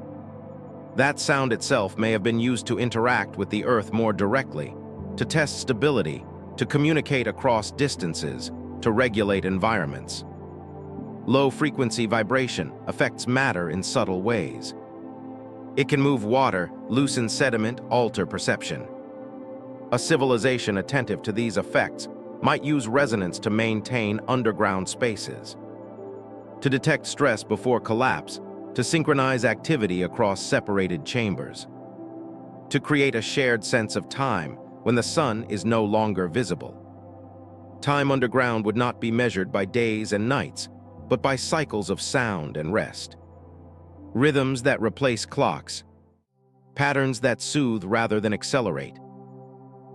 That sound itself may have been used to interact with the earth more directly, to test stability, to communicate across distances, to regulate environments. Low-frequency vibration affects matter in subtle ways. It can move water, loosen sediment, alter perception. A civilization attentive to these effects might use resonance to maintain underground spaces, to detect stress before collapse, to synchronize activity across separated chambers, to create a shared sense of time when the sun is no longer visible. Time underground would not be measured by days and nights, but by cycles of sound and rest. Rhythms that replace clocks, patterns that soothe rather than accelerate.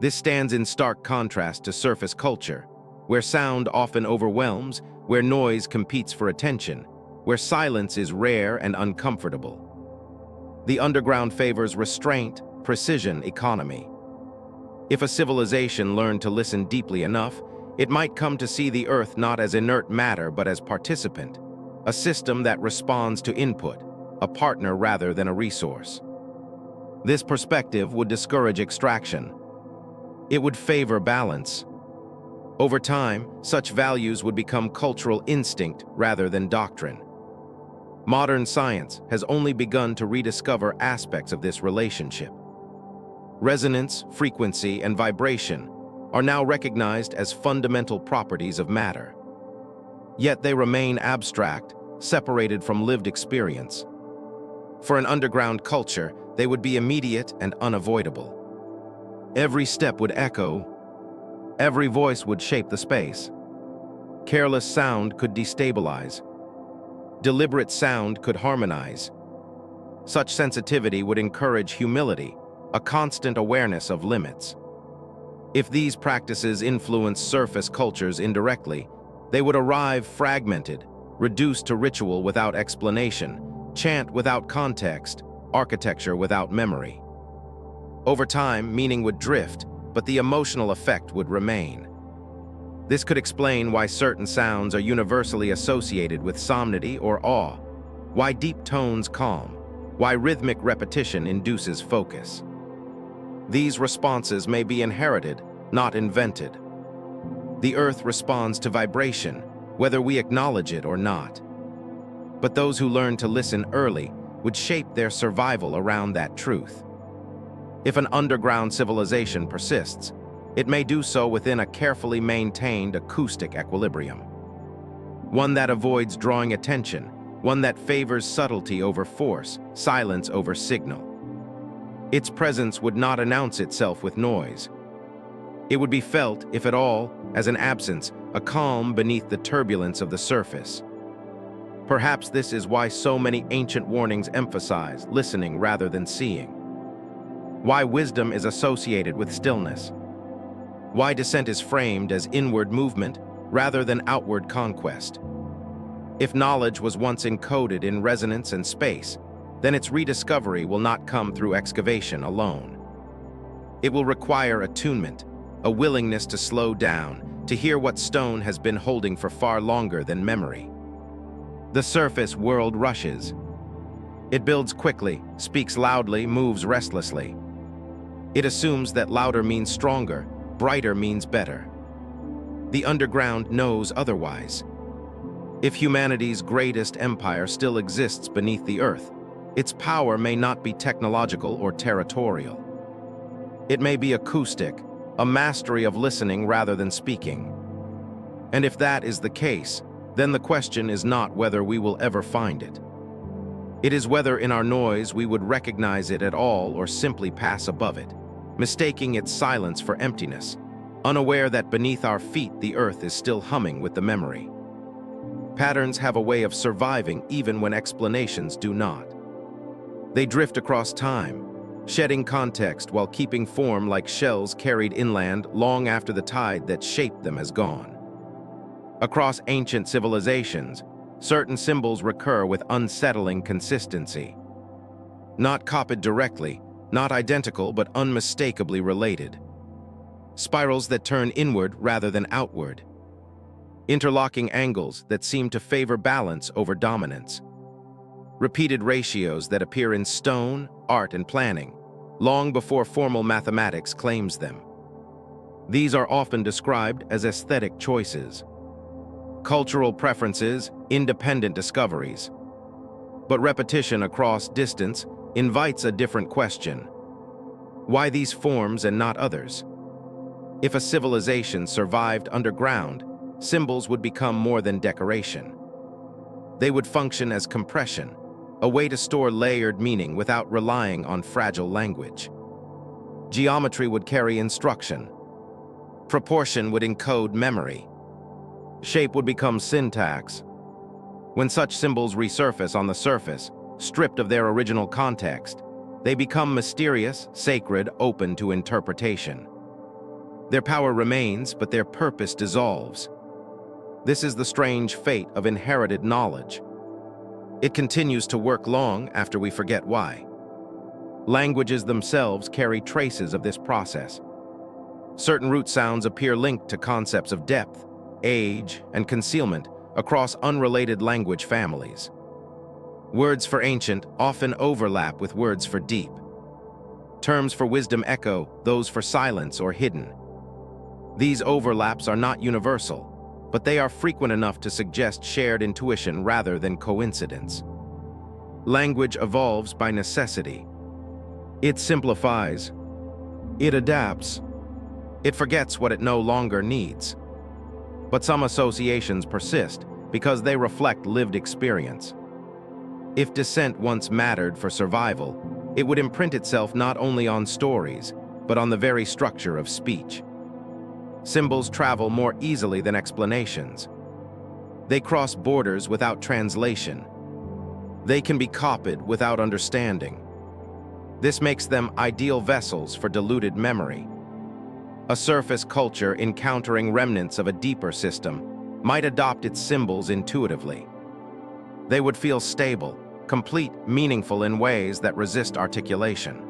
This stands in stark contrast to surface culture, where sound often overwhelms, where noise competes for attention, where silence is rare and uncomfortable. The underground favors restraint, precision, economy. If a civilization learned to listen deeply enough, it might come to see the Earth not as inert matter but as participant, a system that responds to input, a partner rather than a resource. This perspective would discourage extraction. It would favor balance. Over time, such values would become cultural instinct rather than doctrine. Modern science has only begun to rediscover aspects of this relationship. Resonance, frequency, and vibration are now recognized as fundamental properties of matter. Yet they remain abstract, separated from lived experience. For an underground culture, they would be immediate and unavoidable. Every step would echo. Every voice would shape the space. Careless sound could destabilize. Deliberate sound could harmonize. Such sensitivity would encourage humility, a constant awareness of limits. If these practices influence surface cultures indirectly, they would arrive fragmented, reduced to ritual without explanation, chant without context, architecture without memory. Over time, meaning would drift, but the emotional effect would remain. This could explain why certain sounds are universally associated with solemnity or awe, why deep tones calm, why rhythmic repetition induces focus. These responses may be inherited, not invented. The Earth responds to vibration, whether we acknowledge it or not. But those who learn to listen early would shape their survival around that truth. If an underground civilization persists, it may do so within a carefully maintained acoustic equilibrium. One that avoids drawing attention, one that favors subtlety over force, silence over signal. Its presence would not announce itself with noise. It would be felt, if at all, as an absence, a calm beneath the turbulence of the surface. Perhaps this is why so many ancient warnings emphasize listening rather than seeing. Why wisdom is associated with stillness. Why dissent is framed as inward movement rather than outward conquest. If knowledge was once encoded in resonance and space, then its rediscovery will not come through excavation alone. It will require attunement, a willingness to slow down, to hear what stone has been holding for far longer than memory. The surface world rushes. It builds quickly, speaks loudly, moves restlessly. It assumes that louder means stronger, brighter means better. The underground knows otherwise. If humanity's greatest empire still exists beneath the earth, its power may not be technological or territorial. It may be acoustic, a mastery of listening rather than speaking. And if that is the case, then the question is not whether we will ever find it. It is whether in our noise we would recognize it at all or simply pass above it, mistaking its silence for emptiness, unaware that beneath our feet the earth is still humming with the memory. Patterns have a way of surviving even when explanations do not. They drift across time, shedding context while keeping form like shells carried inland long after the tide that shaped them has gone. Across ancient civilizations, certain symbols recur with unsettling consistency. Not copied directly, not identical but unmistakably related. Spirals that turn inward rather than outward. Interlocking angles that seem to favor balance over dominance. Repeated ratios that appear in stone, art, and planning, long before formal mathematics claims them. These are often described as aesthetic choices. Cultural preferences, independent discoveries. But repetition across distance invites a different question. Why these forms and not others? If a civilization survived underground, symbols would become more than decoration. They would function as compression, a way to store layered meaning without relying on fragile language. Geometry would carry instruction. Proportion would encode memory. Shape would become syntax. When such symbols resurface on the surface, stripped of their original context, they become mysterious, sacred, open to interpretation. Their power remains, but their purpose dissolves. This is the strange fate of inherited knowledge. It continues to work long after we forget why. Languages themselves carry traces of this process. Certain root sounds appear linked to concepts of depth, age, and concealment across unrelated language families. Words for ancient often overlap with words for deep. Terms for wisdom echo those for silence or hidden. These overlaps are not universal, but they are frequent enough to suggest shared intuition rather than coincidence. Language evolves by necessity. It simplifies. It adapts. It forgets what it no longer needs. But some associations persist because they reflect lived experience. If dissent once mattered for survival, it would imprint itself not only on stories, but on the very structure of speech. Symbols travel more easily than explanations. They cross borders without translation. They can be copied without understanding. This makes them ideal vessels for diluted memory. A surface culture encountering remnants of a deeper system might adopt its symbols intuitively. They would feel stable, complete, meaningful in ways that resist articulation.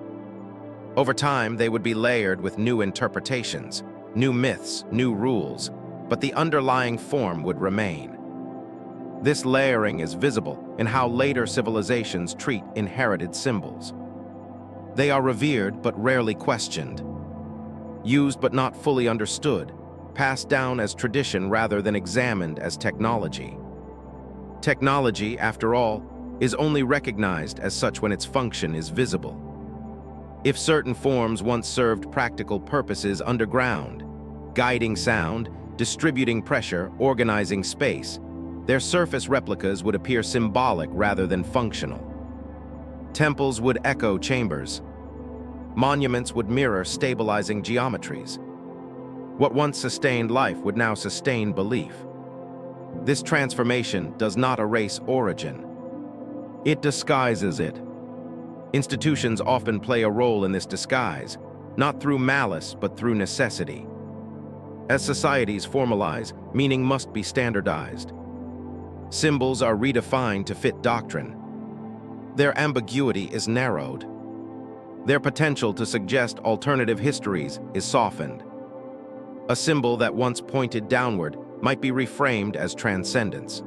Over time, they would be layered with new interpretations, new myths, new rules, but the underlying form would remain. This layering is visible in how later civilizations treat inherited symbols. They are revered but rarely questioned, used but not fully understood, passed down as tradition rather than examined as technology. Technology, after all, is only recognized as such when its function is visible. If certain forms once served practical purposes underground, guiding sound, distributing pressure, organizing space, their surface replicas would appear symbolic rather than functional. Temples would echo chambers. Monuments would mirror stabilizing geometries. What once sustained life would now sustain belief. This transformation does not erase origin. It disguises it. Institutions often play a role in this disguise, not through malice but through necessity. As societies formalize, meaning must be standardized. Symbols are redefined to fit doctrine. Their ambiguity is narrowed. Their potential to suggest alternative histories is softened. A symbol that once pointed downward might be reframed as transcendence.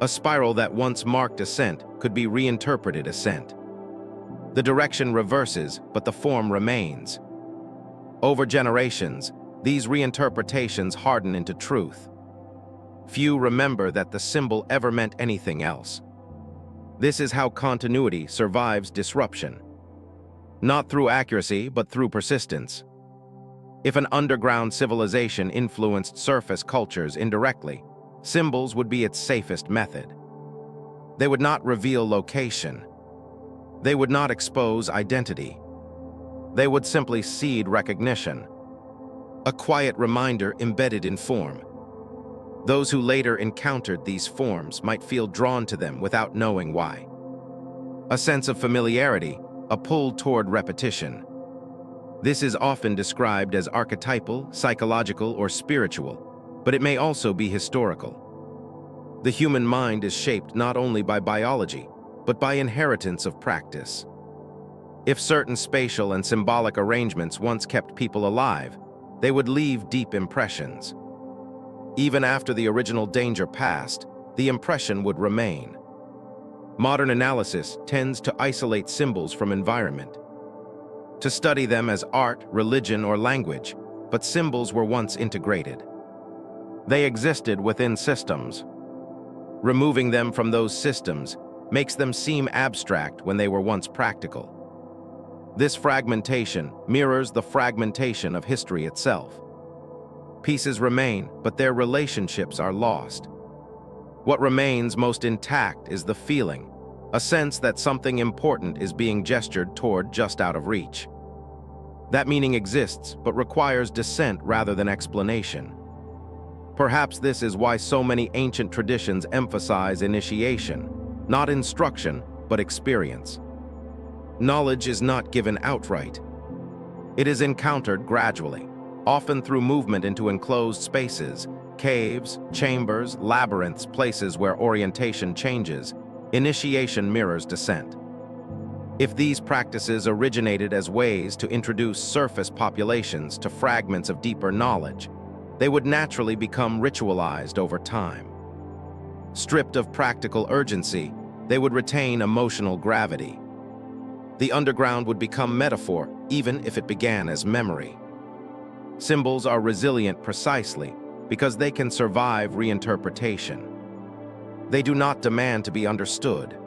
A spiral that once marked ascent could be reinterpreted ascent. The direction reverses, but the form remains. Over generations, these reinterpretations harden into truth. Few remember that the symbol ever meant anything else. This is how continuity survives disruption. Not through accuracy, but through persistence. If an underground civilization influenced surface cultures indirectly, symbols would be its safest method. They would not reveal location. They would not expose identity. They would simply seed recognition. A quiet reminder embedded in form. Those who later encountered these forms might feel drawn to them without knowing why. A sense of familiarity, a pull toward repetition. This is often described as archetypal, psychological, or spiritual, but it may also be historical. The human mind is shaped not only by biology, but by inheritance of practice. If certain spatial and symbolic arrangements once kept people alive, they would leave deep impressions. Even after the original danger passed, the impression would remain. Modern analysis tends to isolate symbols from environment, to study them as art, religion, or language, but symbols were once integrated. They existed within systems. Removing them from those systems makes them seem abstract when they were once practical. This fragmentation mirrors the fragmentation of history itself. Pieces remain, but their relationships are lost. What remains most intact is the feeling, a sense that something important is being gestured toward just out of reach. That meaning exists, but requires dissent rather than explanation. Perhaps this is why so many ancient traditions emphasize initiation, not instruction, but experience. Knowledge is not given outright. It is encountered gradually, often through movement into enclosed spaces, Caves, chambers, labyrinths, places where orientation changes, initiation mirrors descent. If these practices originated as ways to introduce surface populations to fragments of deeper knowledge, they would naturally become ritualized over time. Stripped of practical urgency, they would retain emotional gravity. The underground would become metaphor, even if it began as memory. Symbols are resilient precisely because they can survive reinterpretation. They do not demand to be understood.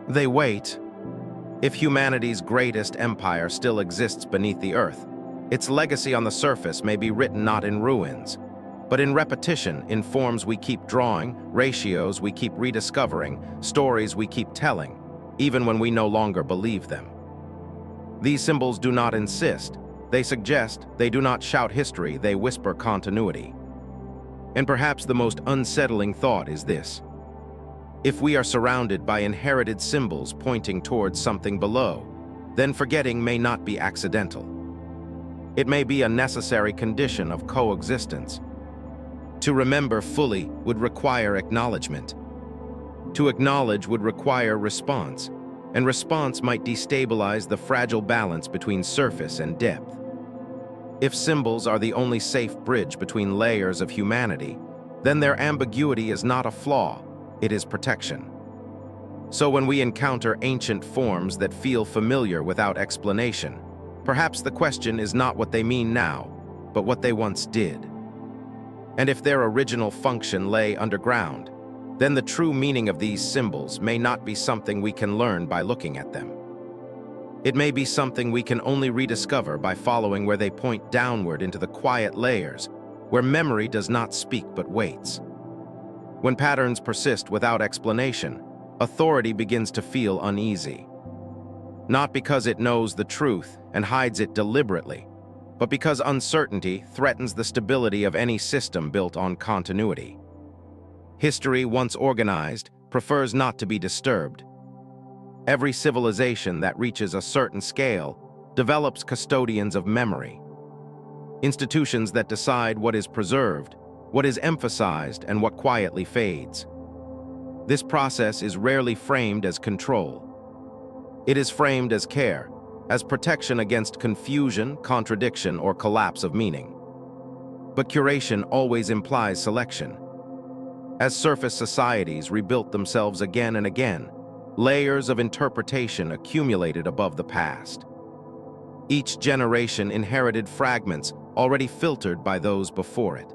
They wait. If humanity's greatest empire still exists beneath the earth, its legacy on the surface may be written not in ruins, but in repetition, in forms we keep drawing, ratios we keep rediscovering, stories we keep telling, even when we no longer believe them. These symbols do not insist, they suggest, they do not shout history, they whisper continuity. And perhaps the most unsettling thought is this: if we are surrounded by inherited symbols pointing towards something below, then forgetting may not be accidental. It may be a necessary condition of coexistence. To remember fully would require acknowledgement. To acknowledge would require response, and response might destabilize the fragile balance between surface and depth. If symbols are the only safe bridge between layers of humanity, then their ambiguity is not a flaw, it is protection. So when we encounter ancient forms that feel familiar without explanation, perhaps the question is not what they mean now, but what they once did. And if their original function lay underground, then the true meaning of these symbols may not be something we can learn by looking at them. It may be something we can only rediscover by following where they point downward into the quiet layers, where memory does not speak but waits. When patterns persist without explanation, authority begins to feel uneasy. Not because it knows the truth and hides it deliberately, but because uncertainty threatens the stability of any system built on continuity. History, once organized, prefers not to be disturbed. Every civilization that reaches a certain scale develops custodians of memory. Institutions that decide what is preserved, what is emphasized, and what quietly fades. This process is rarely framed as control. It is framed as care, as protection against confusion, contradiction, or collapse of meaning. But curation always implies selection. As surface societies rebuilt themselves again and again, layers of interpretation accumulated above the past. Each generation inherited fragments already filtered by those before it.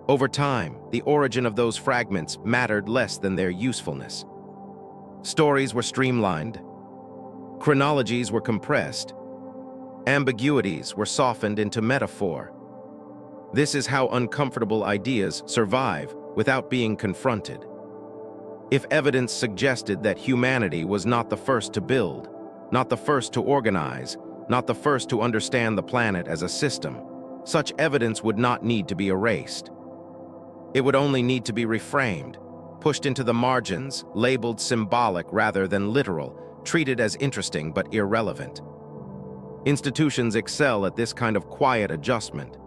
Over time, the origin of those fragments mattered less than their usefulness. Stories were streamlined, chronologies were compressed, ambiguities were softened into metaphor. This is how uncomfortable ideas survive without being confronted. If evidence suggested that humanity was not the first to build, not the first to organize, not the first to understand the planet as a system, such evidence would not need to be erased. It would only need to be reframed, pushed into the margins, labeled symbolic rather than literal, treated as interesting but irrelevant. Institutions excel at this kind of quiet adjustment.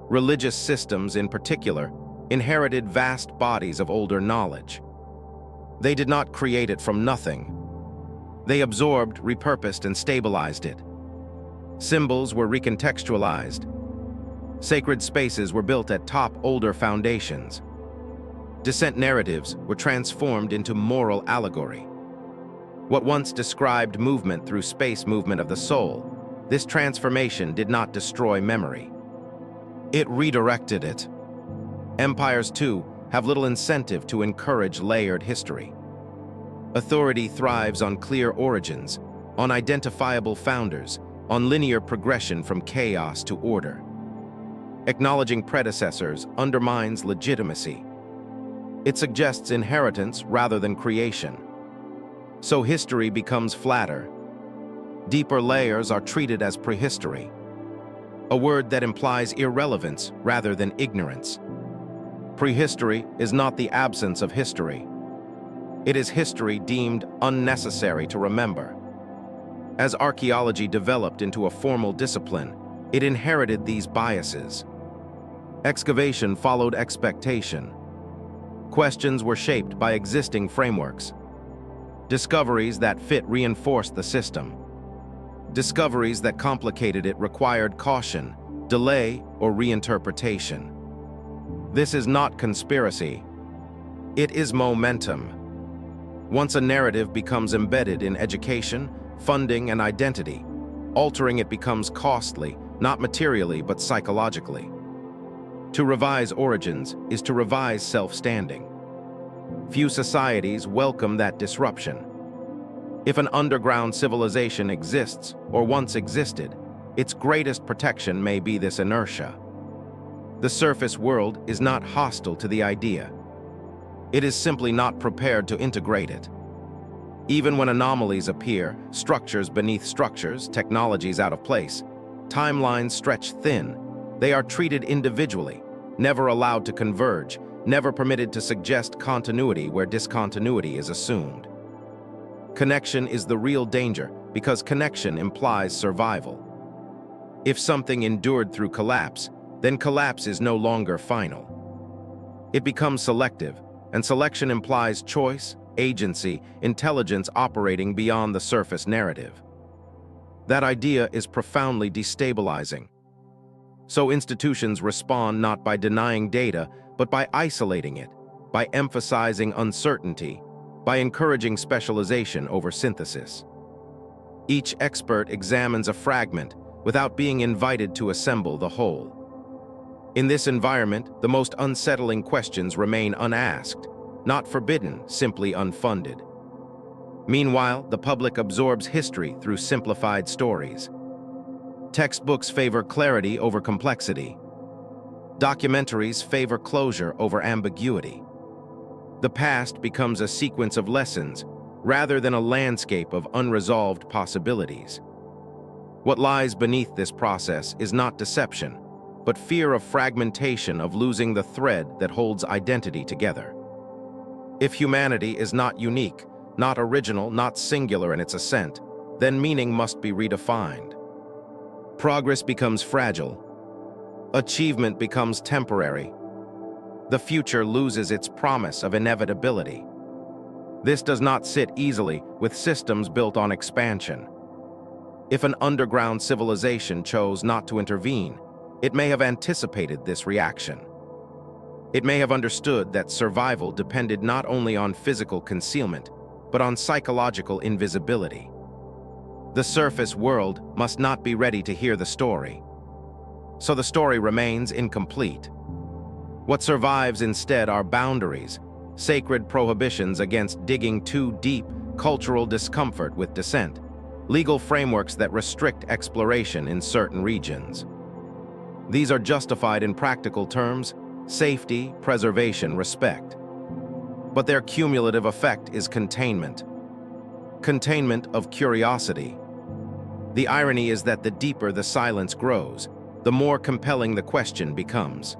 Religious systems, in particular, inherited vast bodies of older knowledge. They did not create it from nothing. They absorbed, repurposed, and stabilized it. Symbols were recontextualized. Sacred spaces were built atop older foundations. Descent narratives were transformed into moral allegory. What once described movement through space movement of the soul, this transformation did not destroy memory. It redirected it. Empires, too, have little incentive to encourage layered history. Authority thrives on clear origins, on identifiable founders, on linear progression from chaos to order. Acknowledging predecessors undermines legitimacy. It suggests inheritance rather than creation. So history becomes flatter. Deeper layers are treated as prehistory, a word that implies irrelevance rather than ignorance. Prehistory is not the absence of history. It is history deemed unnecessary to remember. As archaeology developed into a formal discipline, it inherited these biases. Excavation followed expectation. Questions were shaped by existing frameworks. Discoveries that fit reinforced the system. Discoveries that complicated it required caution, delay, or reinterpretation. This is not conspiracy. It is momentum. Once a narrative becomes embedded in education, funding, and identity, altering it becomes costly, not materially but psychologically. To revise origins is to revise self-standing. Few societies welcome that disruption. If an underground civilization exists or once existed, its greatest protection may be this inertia. The surface world is not hostile to the idea. It is simply not prepared to integrate it. Even when anomalies appear, structures beneath structures, technologies out of place, timelines stretch thin, they are treated individually, never allowed to converge, never permitted to suggest continuity where discontinuity is assumed. Connection is the real danger because connection implies survival. If something endured through collapse, then collapse is no longer final. It becomes selective, and selection implies choice, agency, intelligence operating beyond the surface narrative. That idea is profoundly destabilizing. So institutions respond not by denying data, but by isolating it, by emphasizing uncertainty, by encouraging specialization over synthesis. Each expert examines a fragment without being invited to assemble the whole. In this environment, the most unsettling questions remain unasked, not forbidden, simply unfunded. Meanwhile, the public absorbs history through simplified stories. Textbooks favor clarity over complexity. Documentaries favor closure over ambiguity. The past becomes a sequence of lessons rather than a landscape of unresolved possibilities. What lies beneath this process is not deception, but fear of fragmentation, of losing the thread that holds identity together. If humanity is not unique, not original, not singular in its ascent, then meaning must be redefined. Progress becomes fragile. Achievement becomes temporary. The future loses its promise of inevitability. This does not sit easily with systems built on expansion. If an underground civilization chose not to intervene, it may have anticipated this reaction. It may have understood that survival depended not only on physical concealment, but on psychological invisibility. The surface world must not be ready to hear the story. So the story remains incomplete. What survives instead are boundaries, sacred prohibitions against digging too deep, cultural discomfort with dissent, legal frameworks that restrict exploration in certain regions. These are justified in practical terms: safety, preservation, respect. But their cumulative effect is containment. Containment of curiosity. The irony is that the deeper the silence grows, the more compelling the question becomes.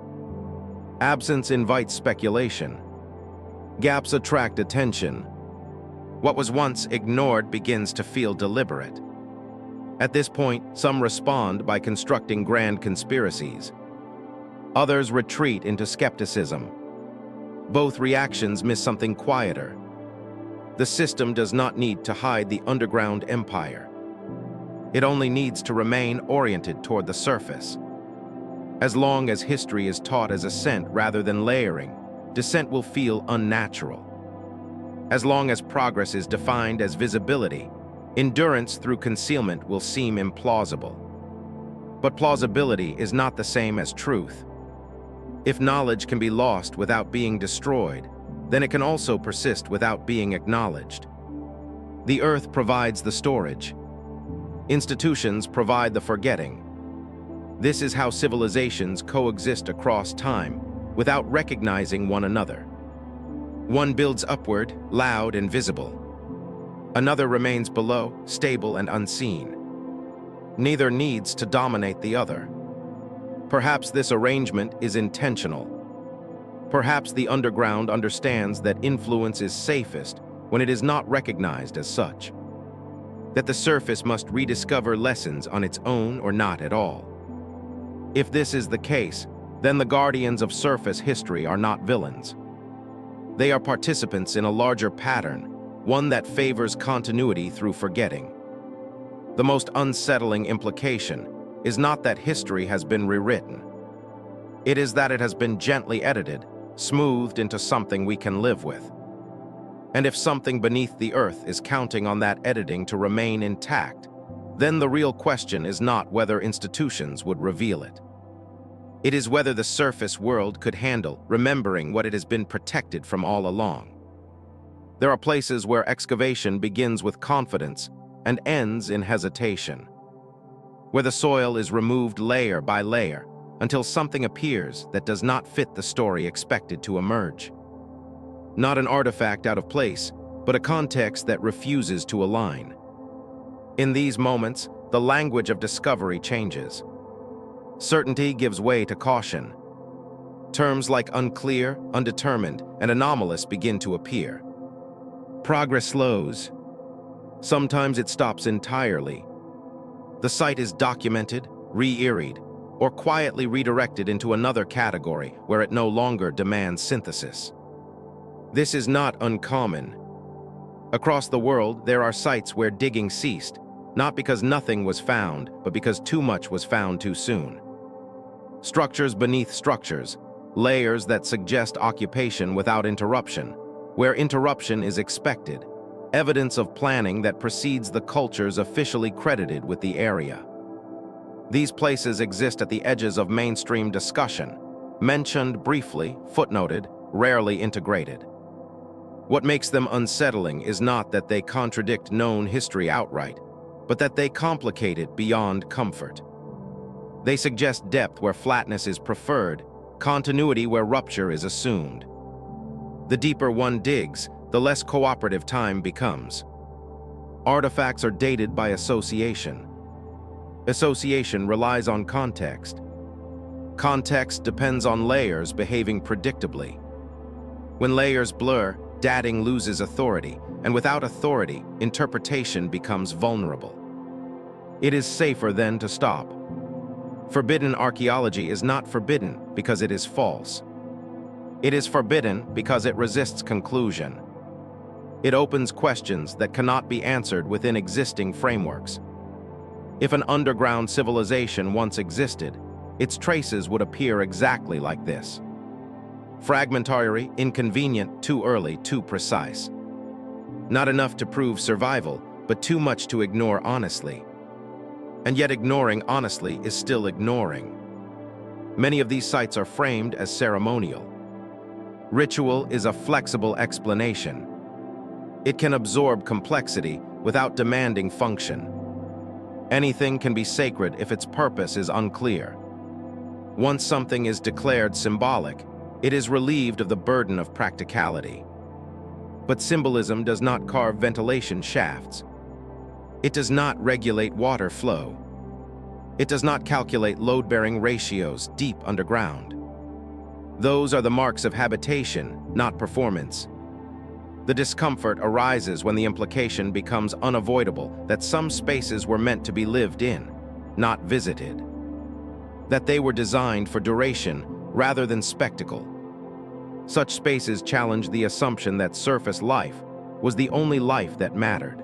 Absence invites speculation. Gaps attract attention. What was once ignored begins to feel deliberate. At this point, some respond by constructing grand conspiracies. Others retreat into skepticism. Both reactions miss something quieter. The system does not need to hide the underground empire. It only needs to remain oriented toward the surface. As long as history is taught as ascent rather than layering, descent will feel unnatural. As long as progress is defined as visibility, endurance through concealment will seem implausible. But plausibility is not the same as truth. If knowledge can be lost without being destroyed, then it can also persist without being acknowledged. The earth provides the storage. Institutions provide the forgetting. This is how civilizations coexist across time without recognizing one another. One builds upward, loud and visible. Another remains below, stable and unseen. Neither needs to dominate the other. Perhaps this arrangement is intentional. Perhaps the underground understands that influence is safest when it is not recognized as such. That the surface must rediscover lessons on its own or not at all. If this is the case, then the guardians of surface history are not villains. They are participants in a larger pattern, one that favors continuity through forgetting. The most unsettling implication is not that history has been rewritten. It is that it has been gently edited, smoothed into something we can live with. And if something beneath the earth is counting on that editing to remain intact, then the real question is not whether institutions would reveal it. It is whether the surface world could handle remembering what it has been protected from all along. There are places where excavation begins with confidence and ends in hesitation, where the soil is removed layer by layer until something appears that does not fit the story expected to emerge. Not an artifact out of place, but a context that refuses to align. In these moments, the language of discovery changes. Certainty gives way to caution. Terms like unclear, undetermined, and anomalous begin to appear. Progress slows. Sometimes it stops entirely. The site is documented, re-eried, or quietly redirected into another category where it no longer demands synthesis. This is not uncommon. Across the world, there are sites where digging ceased, not because nothing was found, but because too much was found too soon. Structures beneath structures, layers that suggest occupation without interruption, where interruption is expected, evidence of planning that precedes the cultures officially credited with the area. These places exist at the edges of mainstream discussion, mentioned briefly, footnoted, rarely integrated. What makes them unsettling is not that they contradict known history outright, but that they complicate it beyond comfort. They suggest depth where flatness is preferred, continuity where rupture is assumed. The deeper one digs, the less cooperative time becomes. Artifacts are dated by association. Association relies on context. Context depends on layers behaving predictably. When layers blur, dating loses authority, and without authority, interpretation becomes vulnerable. It is safer then to stop. Forbidden archaeology is not forbidden because it is false. It is forbidden because it resists conclusion. It opens questions that cannot be answered within existing frameworks. If an underground civilization once existed, its traces would appear exactly like this. Fragmentary, inconvenient, too early, too precise. Not enough to prove survival, but too much to ignore honestly. And yet ignoring honestly is still ignoring. Many of these sites are framed as ceremonial. Ritual is a flexible explanation. It can absorb complexity without demanding function. Anything can be sacred if its purpose is unclear. Once something is declared symbolic, it is relieved of the burden of practicality. But symbolism does not carve ventilation shafts. It does not regulate water flow. It does not calculate load-bearing ratios deep underground. Those are the marks of habitation, not performance. The discomfort arises when the implication becomes unavoidable that some spaces were meant to be lived in, not visited. That they were designed for duration rather than spectacle. Such spaces challenge the assumption that surface life was the only life that mattered.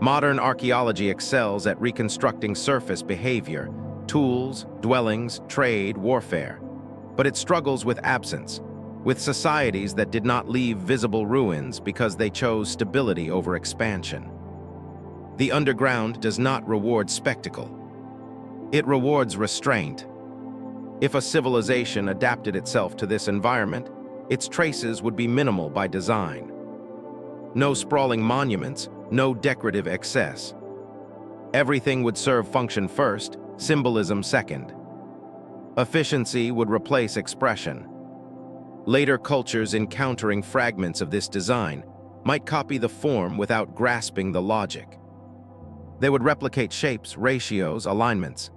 Modern archaeology excels at reconstructing surface behavior, tools, dwellings, trade, warfare. But it struggles with absence, with societies that did not leave visible ruins because they chose stability over expansion. The underground does not reward spectacle. It rewards restraint. If a civilization adapted itself to this environment, its traces would be minimal by design. No sprawling monuments, no decorative excess. Everything would serve function first, symbolism second. Efficiency would replace expression. Later cultures encountering fragments of this design might copy the form without grasping the logic. They would replicate shapes, ratios, alignments.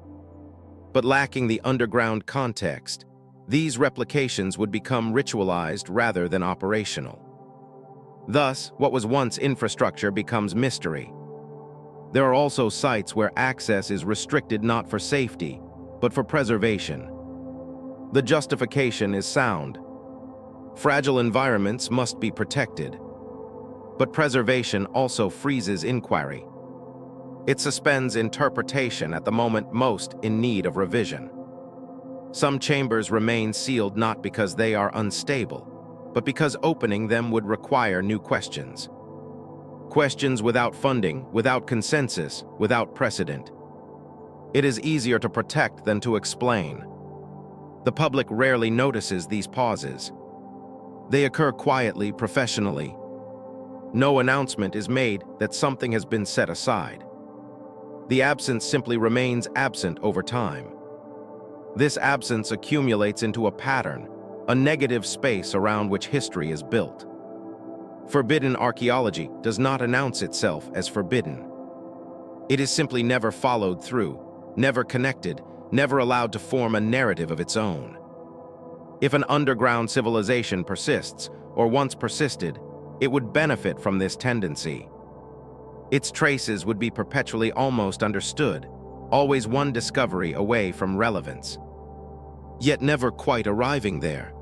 But lacking the underground context, these replications would become ritualized rather than operational. Thus, what was once infrastructure becomes mystery. There are also sites where access is restricted not for safety, but for preservation. The justification is sound. Fragile environments must be protected. But preservation also freezes inquiry. It suspends interpretation at the moment most in need of revision. Some chambers remain sealed not because they are unstable, but because opening them would require new questions. Questions without funding, without consensus, without precedent. It is easier to protect than to explain. The public rarely notices these pauses. They occur quietly, professionally. No announcement is made that something has been set aside. The absence simply remains absent over time. This absence accumulates into a pattern, a negative space around which history is built. Forbidden archaeology does not announce itself as forbidden. It is simply never followed through, never connected, never allowed to form a narrative of its own. If an underground civilization persists, or once persisted, it would benefit from this tendency. Its traces would be perpetually almost understood, always one discovery away from relevance, yet never quite arriving there.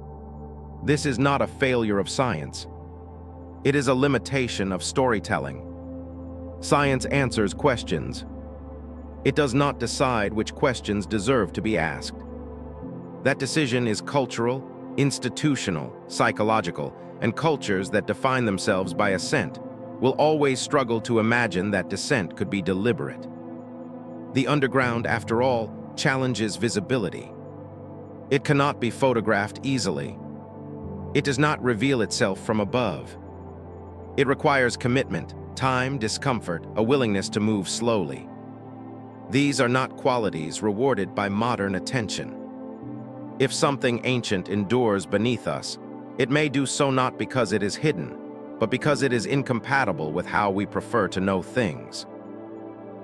This is not a failure of science. It is a limitation of storytelling. Science answers questions. It does not decide which questions deserve to be asked. That decision is cultural, institutional, psychological, and cultures that define themselves by assent will always struggle to imagine that dissent could be deliberate. The underground, after all, challenges visibility. It cannot be photographed easily. It does not reveal itself from above. It requires commitment, time, discomfort, a willingness to move slowly. These are not qualities rewarded by modern attention. If something ancient endures beneath us, it may do so not because it is hidden, but because it is incompatible with how we prefer to know things.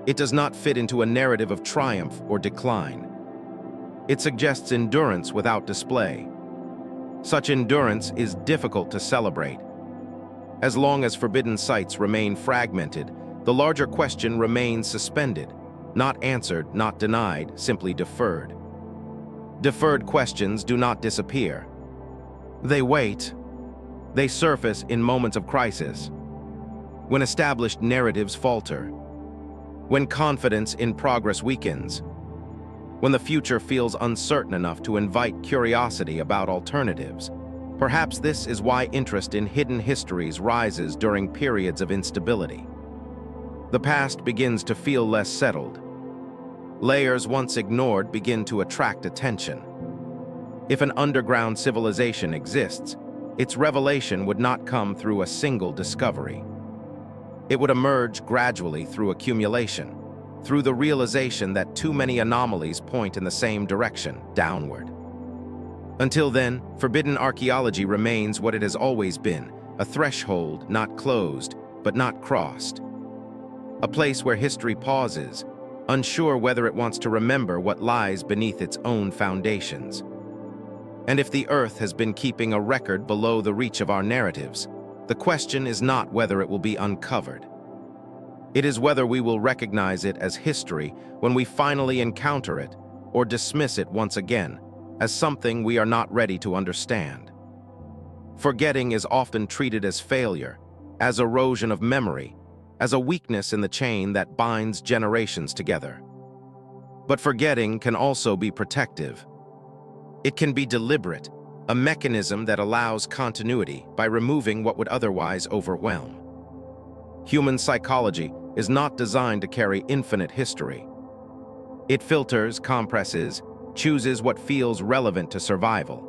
It does not fit into a narrative of triumph or decline. It suggests endurance without display. Such endurance is difficult to celebrate. As long as forbidden sites remain fragmented, the larger question remains suspended, not answered, not denied, simply deferred. Deferred questions do not disappear. They wait. They surface in moments of crisis, when established narratives falter, when confidence in progress weakens, when the future feels uncertain enough to invite curiosity about alternatives. Perhaps this is why interest in hidden histories rises during periods of instability. The past begins to feel less settled. Layers once ignored begin to attract attention. If an underground civilization exists, its revelation would not come through a single discovery. It would emerge gradually through accumulation, through the realization that too many anomalies point in the same direction, downward. Until then, forbidden archaeology remains what it has always been, a threshold not closed, but not crossed. A place where history pauses, unsure whether it wants to remember what lies beneath its own foundations. And if the Earth has been keeping a record below the reach of our narratives, the question is not whether it will be uncovered. It is whether we will recognize it as history when we finally encounter it, or dismiss it once again as something we are not ready to understand. Forgetting is often treated as failure, as erosion of memory, as a weakness in the chain that binds generations together. But forgetting can also be protective. It can be deliberate, a mechanism that allows continuity by removing what would otherwise overwhelm. Human psychology is not designed to carry infinite history. It filters, compresses, chooses what feels relevant to survival.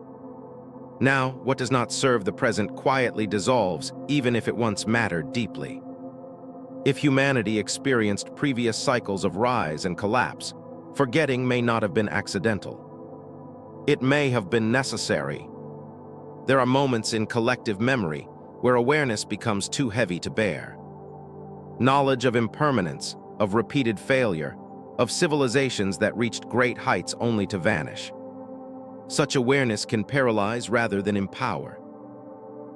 Now, what does not serve the present quietly dissolves, even if it once mattered deeply. If humanity experienced previous cycles of rise and collapse, forgetting may not have been accidental. It may have been necessary. There are moments in collective memory where awareness becomes too heavy to bear. Knowledge of impermanence, of repeated failure, of civilizations that reached great heights only to vanish. Such awareness can paralyze rather than empower.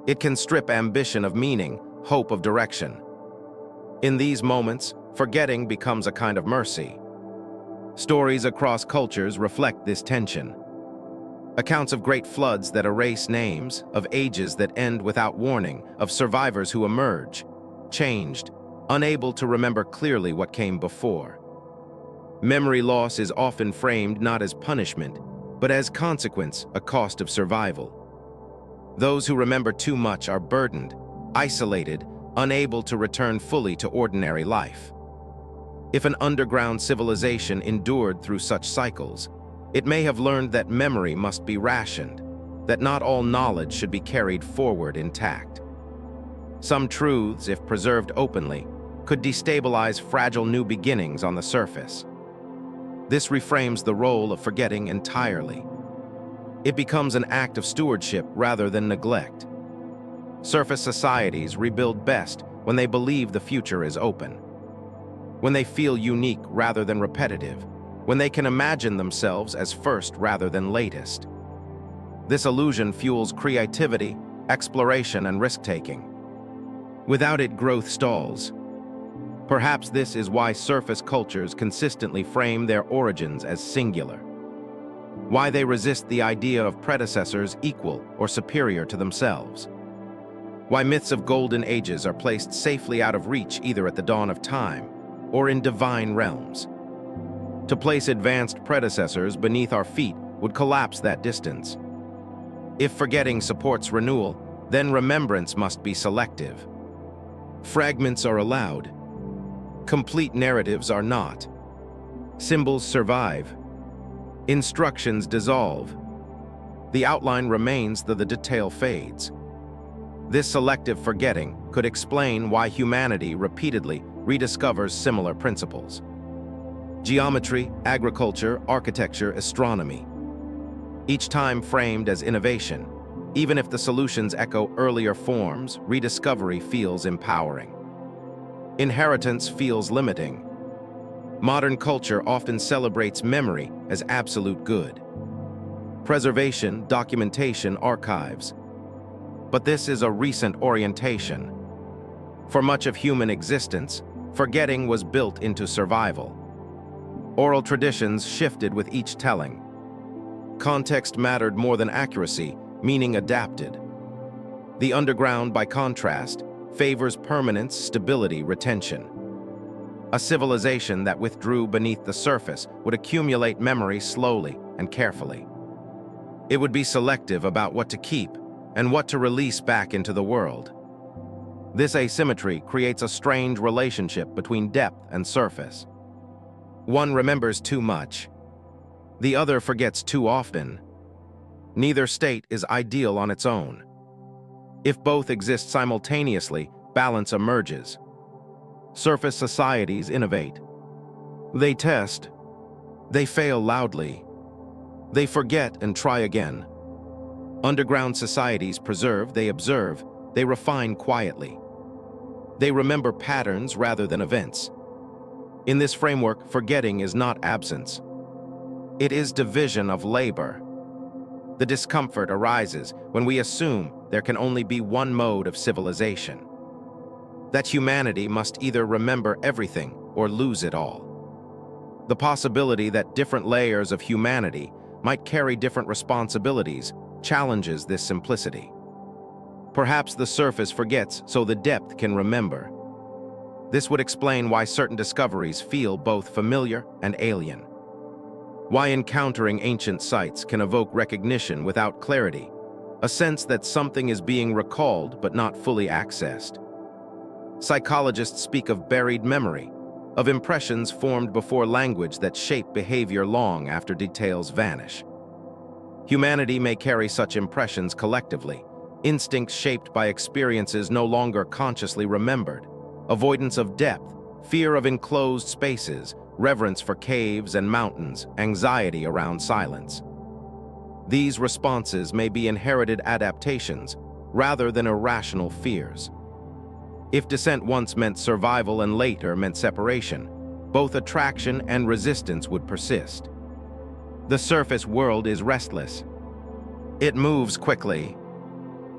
It can strip ambition of meaning, hope of direction. In these moments, forgetting becomes a kind of mercy. Stories across cultures reflect this tension. Accounts of great floods that erase names, of ages that end without warning, of survivors who emerge, changed, unable to remember clearly what came before. Memory loss is often framed not as punishment, but as consequence, a cost of survival. Those who remember too much are burdened, isolated, unable to return fully to ordinary life. If an underground civilization endured through such cycles, it may have learned that memory must be rationed, that not all knowledge should be carried forward intact. Some truths, if preserved openly, could destabilize fragile new beginnings on the surface. This reframes the role of forgetting entirely. It becomes an act of stewardship rather than neglect. Surface societies rebuild best when they believe the future is open, when they feel unique rather than repetitive, when they can imagine themselves as first rather than latest. This illusion fuels creativity, exploration, and risk-taking. Without it, growth stalls. Perhaps this is why surface cultures consistently frame their origins as singular. Why they resist the idea of predecessors equal or superior to themselves. Why myths of golden ages are placed safely out of reach either at the dawn of time or in divine realms. To place advanced predecessors beneath our feet would collapse that distance. If forgetting supports renewal, then remembrance must be selective. Fragments are allowed. Complete narratives are not. Symbols survive. Instructions dissolve. The outline remains though the detail fades. This selective forgetting could explain why humanity repeatedly rediscovers similar principles. Geometry, agriculture, architecture, astronomy. Each time framed as innovation, even if the solutions echo earlier forms, rediscovery feels empowering. Inheritance feels limiting. Modern culture often celebrates memory as absolute good. Preservation, documentation, archives. But this is a recent orientation. For much of human existence, forgetting was built into survival. Oral traditions shifted with each telling. Context mattered more than accuracy, meaning adapted. The underground, by contrast, favors permanence, stability, retention. A civilization that withdrew beneath the surface would accumulate memory slowly and carefully. It would be selective about what to keep and what to release back into the world. This asymmetry creates a strange relationship between depth and surface. One remembers too much. The other forgets too often. Neither state is ideal on its own. If both exist simultaneously, balance emerges. Surface societies innovate. They test. They fail loudly. They forget and try again. Underground societies preserve, they observe, they refine quietly. They remember patterns rather than events. In this framework, forgetting is not absence. It is division of labor. The discomfort arises when we assume there can only be one mode of civilization. That humanity must either remember everything or lose it all. The possibility that different layers of humanity might carry different responsibilities challenges this simplicity. Perhaps the surface forgets so the depth can remember. This would explain why certain discoveries feel both familiar and alien. Why encountering ancient sites can evoke recognition without clarity, a sense that something is being recalled but not fully accessed. Psychologists speak of buried memory, of impressions formed before language that shape behavior long after details vanish. Humanity may carry such impressions collectively, instincts shaped by experiences no longer consciously remembered, avoidance of depth, fear of enclosed spaces, reverence for caves and mountains, anxiety around silence. These responses may be inherited adaptations rather than irrational fears. If descent once meant survival and later meant separation, both attraction and resistance would persist. The surface world is restless. It moves quickly.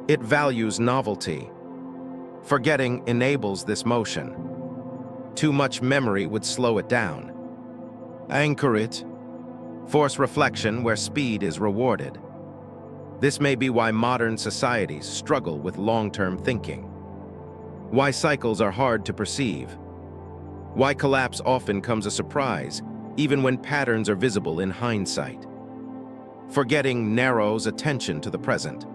It values novelty. Forgetting enables this motion. Too much memory would slow it down. Anchor it. Force reflection where speed is rewarded. This may be why modern societies struggle with long-term thinking, why cycles are hard to perceive, why collapse often comes a surprise, even when patterns are visible in hindsight. Forgetting narrows attention to the present.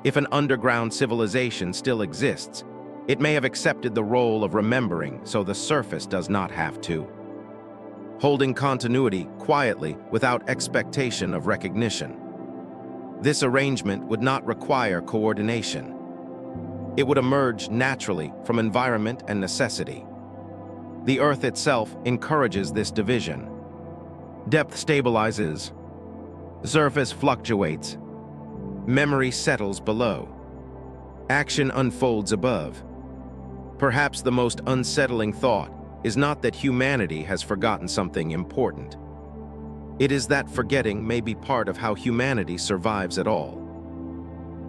If an underground civilization still exists, it may have accepted the role of remembering so the surface does not have to. Holding continuity quietly without expectation of recognition. This arrangement would not require coordination. It would emerge naturally from environment and necessity. The Earth itself encourages this division. Depth stabilizes. Surface fluctuates. Memory settles below. Action unfolds above. Perhaps the most unsettling thought is not that humanity has forgotten something important. It is that forgetting may be part of how humanity survives at all.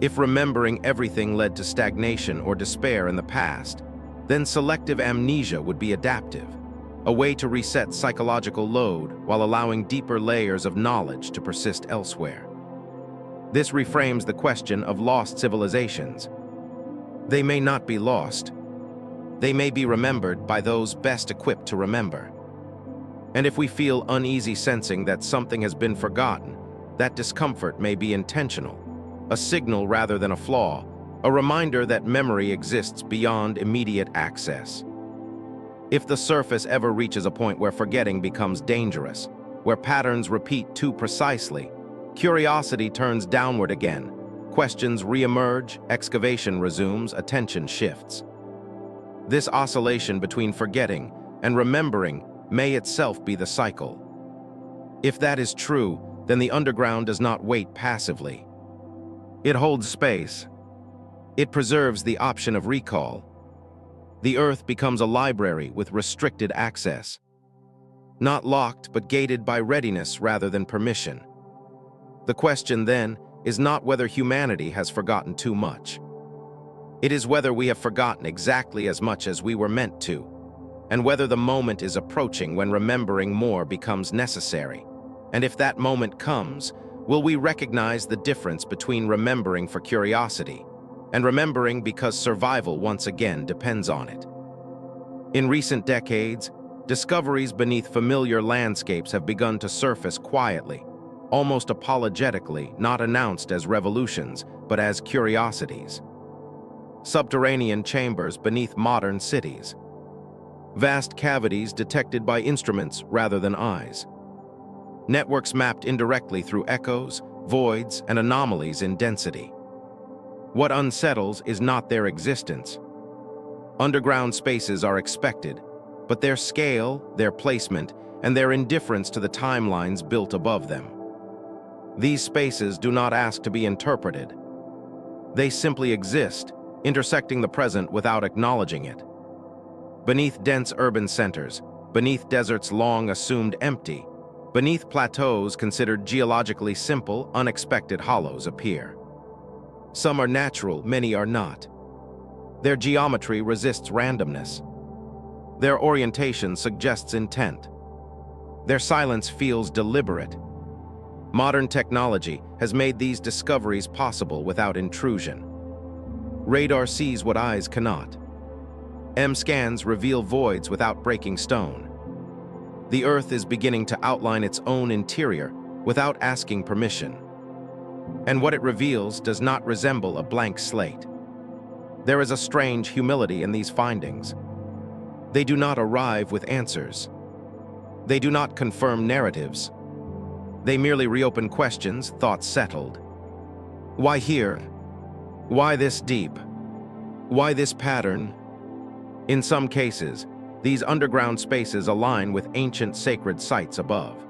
If remembering everything led to stagnation or despair in the past, then selective amnesia would be adaptive, a way to reset psychological load while allowing deeper layers of knowledge to persist elsewhere. This reframes the question of lost civilizations. They may not be lost. They may be remembered by those best equipped to remember. And if we feel uneasy sensing that something has been forgotten, that discomfort may be intentional, a signal rather than a flaw, a reminder that memory exists beyond immediate access. If the surface ever reaches a point where forgetting becomes dangerous, where patterns repeat too precisely, curiosity turns downward again, questions re-emerge, excavation resumes, attention shifts. This oscillation between forgetting and remembering may itself be the cycle. If that is true, then the underground does not wait passively. It holds space. It preserves the option of recall. The Earth becomes a library with restricted access. Not locked, but gated by readiness rather than permission. The question then is not whether humanity has forgotten too much. It is whether we have forgotten exactly as much as we were meant to, and whether the moment is approaching when remembering more becomes necessary. And if that moment comes, will we recognize the difference between remembering for curiosity and remembering because survival once again depends on it? In recent decades, discoveries beneath familiar landscapes have begun to surface quietly, almost apologetically, not announced as revolutions, but as curiosities. Subterranean chambers beneath modern cities. Vast cavities detected by instruments rather than eyes. Networks mapped indirectly through echoes, voids, and anomalies in density. What unsettles is not their existence. Underground spaces are expected, but their scale, their placement, and their indifference to the timelines built above them. These spaces do not ask to be interpreted. They simply exist, intersecting the present without acknowledging it. Beneath dense urban centers, beneath deserts long assumed empty, beneath plateaus considered geologically simple, unexpected hollows appear. Some are natural, many are not. Their geometry resists randomness. Their orientation suggests intent. Their silence feels deliberate. Modern technology has made these discoveries possible without intrusion. Radar sees what eyes cannot. M-scans reveal voids without breaking stone. The Earth is beginning to outline its own interior without asking permission. And what it reveals does not resemble a blank slate. There is a strange humility in these findings. They do not arrive with answers. They do not confirm narratives. They merely reopen questions, thoughts settled. Why here? Why this deep? Why this pattern? In some cases, these underground spaces align with ancient sacred sites above.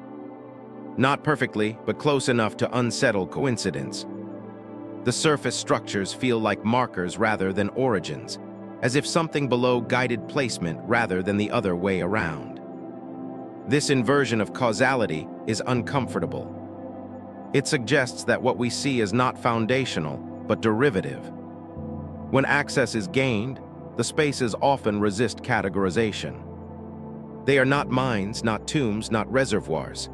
Not perfectly, but close enough to unsettle coincidence. The surface structures feel like markers rather than origins, as if something below guided placement rather than the other way around. This inversion of causality is uncomfortable. It suggests that what we see is not foundational, but derivative. When access is gained, the spaces often resist categorization. They are not mines, not tombs, not reservoirs.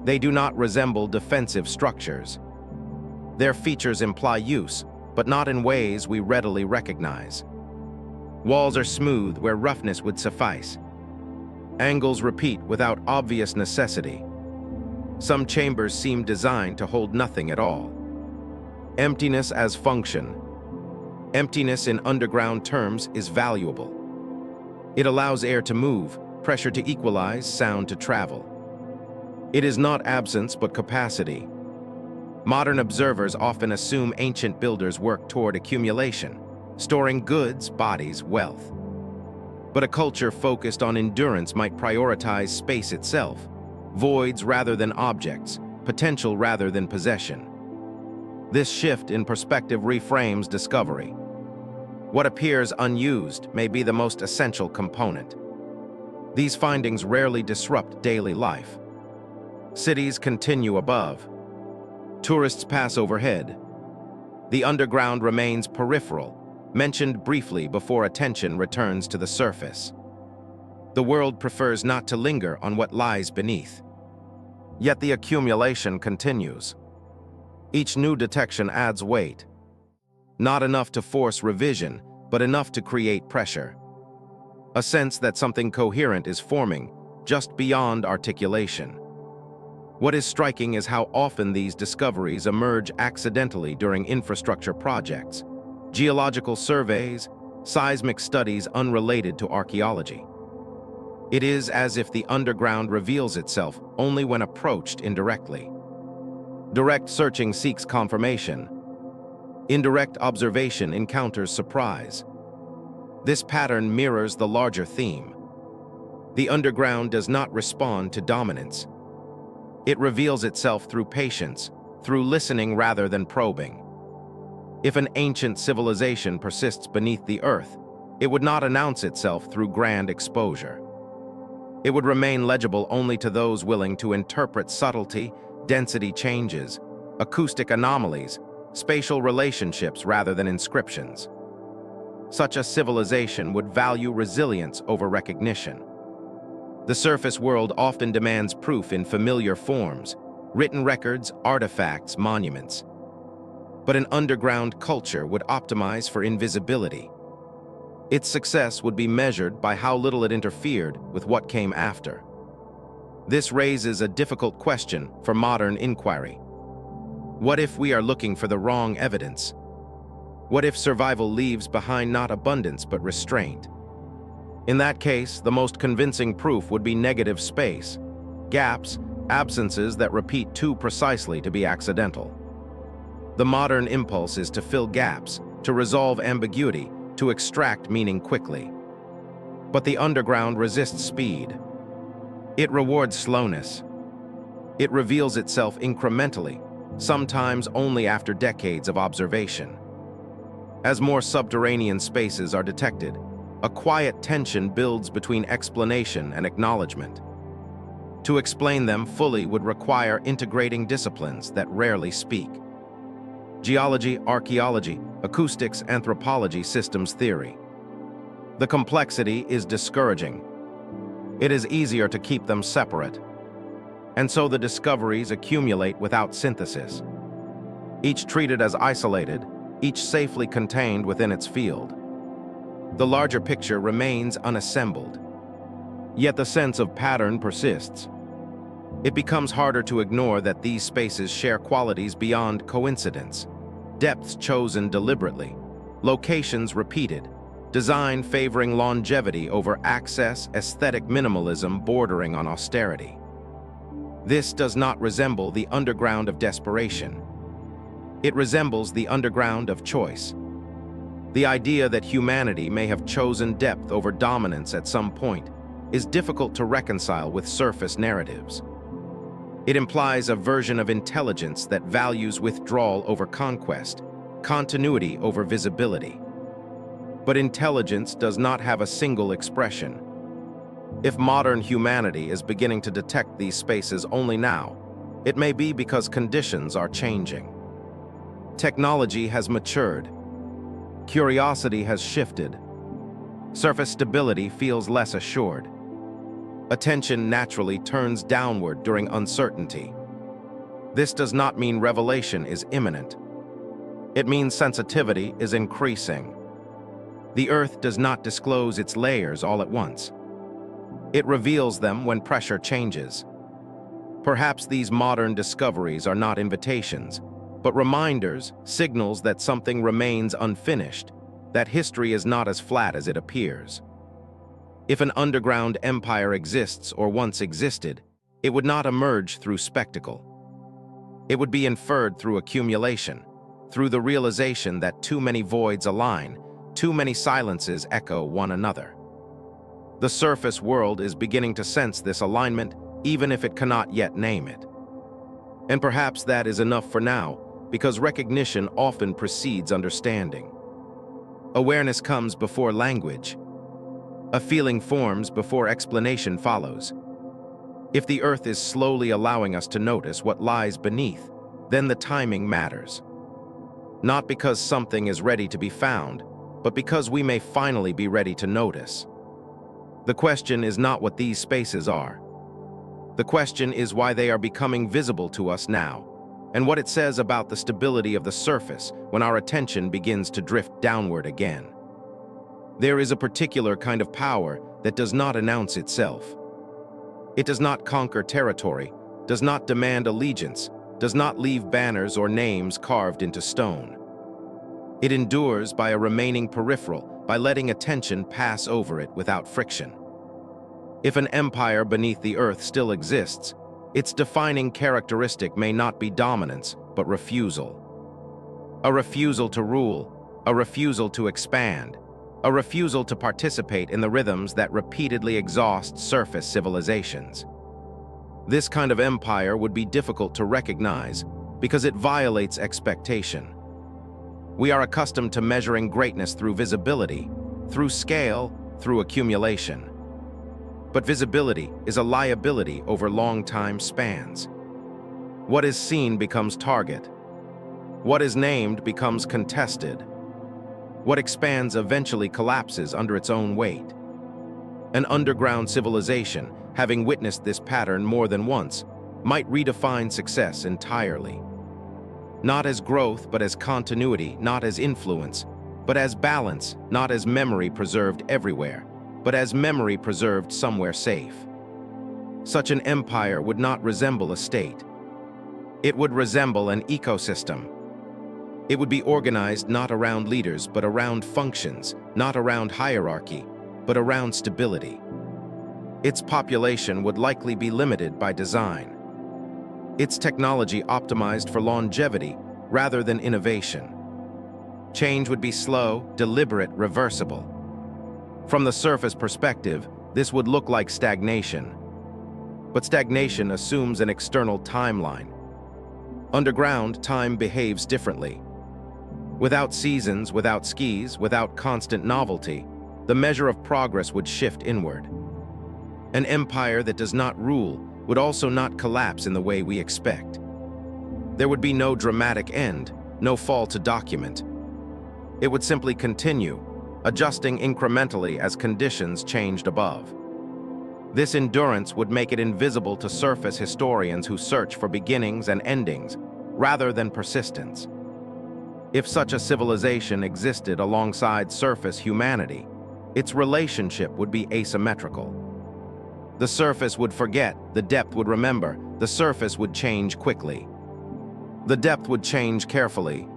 They do not resemble defensive structures. Their features imply use, but not in ways we readily recognize. Walls are smooth where roughness would suffice. Angles repeat without obvious necessity. Some chambers seem designed to hold nothing at all. Emptiness as function. Emptiness in underground terms is valuable. It allows air to move, pressure to equalize, sound to travel. It is not absence but capacity. Modern observers often assume ancient builders worked toward accumulation, storing goods, bodies, wealth. But a culture focused on endurance might prioritize space itself, voids rather than objects, potential rather than possession. This shift in perspective reframes discovery. What appears unused may be the most essential component. These findings rarely disrupt daily life. Cities continue above. Tourists pass overhead. The underground remains peripheral, mentioned briefly before attention returns to the surface. The world prefers not to linger on what lies beneath. Yet the accumulation continues. Each new detection adds weight. Not enough to force revision, but enough to create pressure. A sense that something coherent is forming, just beyond articulation. What is striking is how often these discoveries emerge accidentally during infrastructure projects, geological surveys, seismic studies unrelated to archaeology. It is as if the underground reveals itself only when approached indirectly. Direct searching seeks confirmation. Indirect observation encounters surprise. This pattern mirrors the larger theme. The underground does not respond to dominance. It reveals itself through patience, through listening rather than probing. If an ancient civilization persists beneath the earth, it would not announce itself through grand exposure. It would remain legible only to those willing to interpret subtlety, density changes, acoustic anomalies, spatial relationships rather than inscriptions. Such a civilization would value resilience over recognition. The surface world often demands proof in familiar forms, written records, artifacts, monuments. But an underground culture would optimize for invisibility. Its success would be measured by how little it interfered with what came after. This raises a difficult question for modern inquiry. What if we are looking for the wrong evidence? What if survival leaves behind not abundance but restraint? In that case, the most convincing proof would be negative space, gaps, absences that repeat too precisely to be accidental. The modern impulse is to fill gaps, to resolve ambiguity, to extract meaning quickly. But the underground resists speed. It rewards slowness. It reveals itself incrementally, sometimes only after decades of observation. As more subterranean spaces are detected, a quiet tension builds between explanation and acknowledgement. To explain them fully would require integrating disciplines that rarely speak. Geology, archaeology, acoustics, anthropology, systems theory. The complexity is discouraging. It is easier to keep them separate. And so the discoveries accumulate without synthesis. Each treated as isolated, each safely contained within its field. The larger picture remains unassembled. Yet the sense of pattern persists. It becomes harder to ignore that these spaces share qualities beyond coincidence. Depths chosen deliberately, locations repeated, design favoring longevity over access, aesthetic minimalism bordering on austerity. This does not resemble the underground of desperation. It resembles the underground of choice. The idea that humanity may have chosen depth over dominance at some point is difficult to reconcile with surface narratives. It implies a version of intelligence that values withdrawal over conquest, continuity over visibility. But intelligence does not have a single expression. If modern humanity is beginning to detect these spaces only now, it may be because conditions are changing. Technology has matured. Curiosity has shifted. Surface stability feels less assured. Attention naturally turns downward during uncertainty. This does not mean revelation is imminent. It means sensitivity is increasing. The Earth does not disclose its layers all at once. It reveals them when pressure changes. Perhaps these modern discoveries are not invitations, but reminders, signals that something remains unfinished, that history is not as flat as it appears. If an underground empire exists or once existed, it would not emerge through spectacle. It would be inferred through accumulation, through the realization that too many voids align, too many silences echo one another. The surface world is beginning to sense this alignment, even if it cannot yet name it. And perhaps that is enough for now, because recognition often precedes understanding. Awareness comes before language. A feeling forms before explanation follows. If the Earth is slowly allowing us to notice what lies beneath, then the timing matters. Not because something is ready to be found, but because we may finally be ready to notice. The question is not what these spaces are. The question is why they are becoming visible to us now, and what it says about the stability of the surface when our attention begins to drift downward again. There is a particular kind of power that does not announce itself. It does not conquer territory, does not demand allegiance, does not leave banners or names carved into stone. It endures by a remaining peripheral, by letting attention pass over it without friction. If an empire beneath the Earth still exists, its defining characteristic may not be dominance, but refusal. A refusal to rule, a refusal to expand, a refusal to participate in the rhythms that repeatedly exhaust surface civilizations. This kind of empire would be difficult to recognize because it violates expectation. We are accustomed to measuring greatness through visibility, through scale, through accumulation. But visibility is a liability over long time spans. What is seen becomes target. What is named becomes contested. What expands eventually collapses under its own weight. An underground civilization, having witnessed this pattern more than once, might redefine success entirely. Not as growth, but as continuity, not as influence, but as balance, not as memory preserved everywhere, but as memory preserved somewhere safe. Such an empire would not resemble a state. It would resemble an ecosystem. It would be organized not around leaders, but around functions, not around hierarchy, but around stability. Its population would likely be limited by design. Its technology optimized for longevity rather than innovation. Change would be slow, deliberate, reversible. From the surface perspective, this would look like stagnation. But stagnation assumes an external timeline. Underground, time behaves differently. Without seasons, without skis, without constant novelty, the measure of progress would shift inward. An empire that does not rule would also not collapse in the way we expect. There would be no dramatic end, no fall to document. It would simply continue, adjusting incrementally as conditions changed above. This endurance would make it invisible to surface historians who search for beginnings and endings, rather than persistence. If such a civilization existed alongside surface humanity, its relationship would be asymmetrical. The surface would forget, the depth would remember, the surface would change quickly. The depth would change carefully.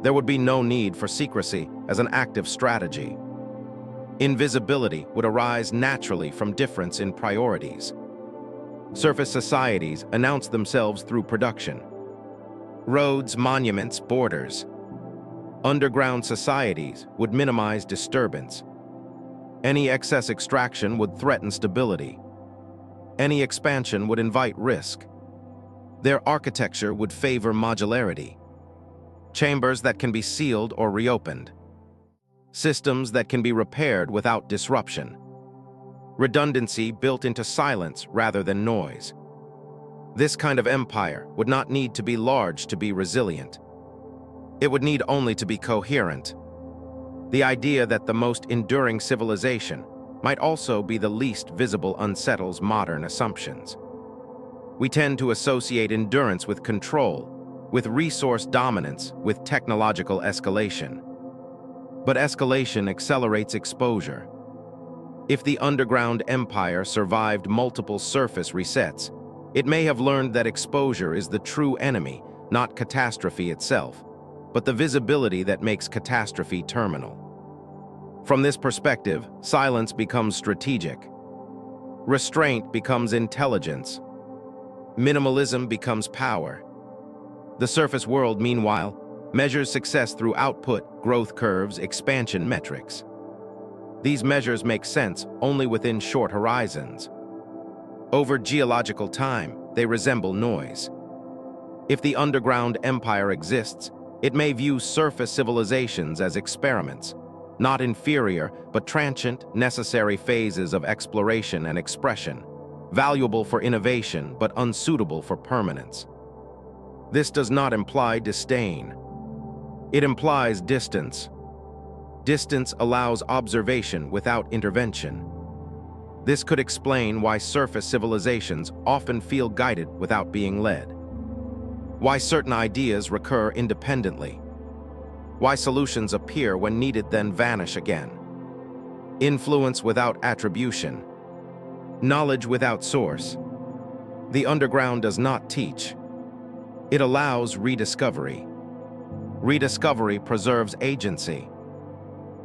There would be no need for secrecy as an active strategy. Invisibility would arise naturally from difference in priorities. Surface societies announce themselves through production. Roads, monuments, borders. Underground societies would minimize disturbance. Any excess extraction would threaten stability. Any expansion would invite risk. Their architecture would favor modularity. Chambers that can be sealed or reopened. Systems that can be repaired without disruption. Redundancy built into silence rather than noise. This kind of empire would not need to be large to be resilient. It would need only to be coherent. The idea that the most enduring civilization might also be the least visible unsettles modern assumptions. We tend to associate endurance with control, with resource dominance, with technological escalation. But escalation accelerates exposure. If the underground empire survived multiple surface resets, it may have learned that exposure is the true enemy, not catastrophe itself, but the visibility that makes catastrophe terminal. From this perspective, silence becomes strategic. Restraint becomes intelligence. Minimalism becomes power. The surface world, meanwhile, measures success through output, growth curves, expansion metrics. These measures make sense only within short horizons. Over geological time, they resemble noise. If the underground empire exists, it may view surface civilizations as experiments, not inferior but transient, necessary phases of exploration and expression, valuable for innovation but unsuitable for permanence. This does not imply disdain. It implies distance. Distance allows observation without intervention. This could explain why surface civilizations often feel guided without being led. Why certain ideas recur independently. Why solutions appear when needed then vanish again. Influence without attribution. Knowledge without source. The underground does not teach. It allows rediscovery. Rediscovery preserves agency.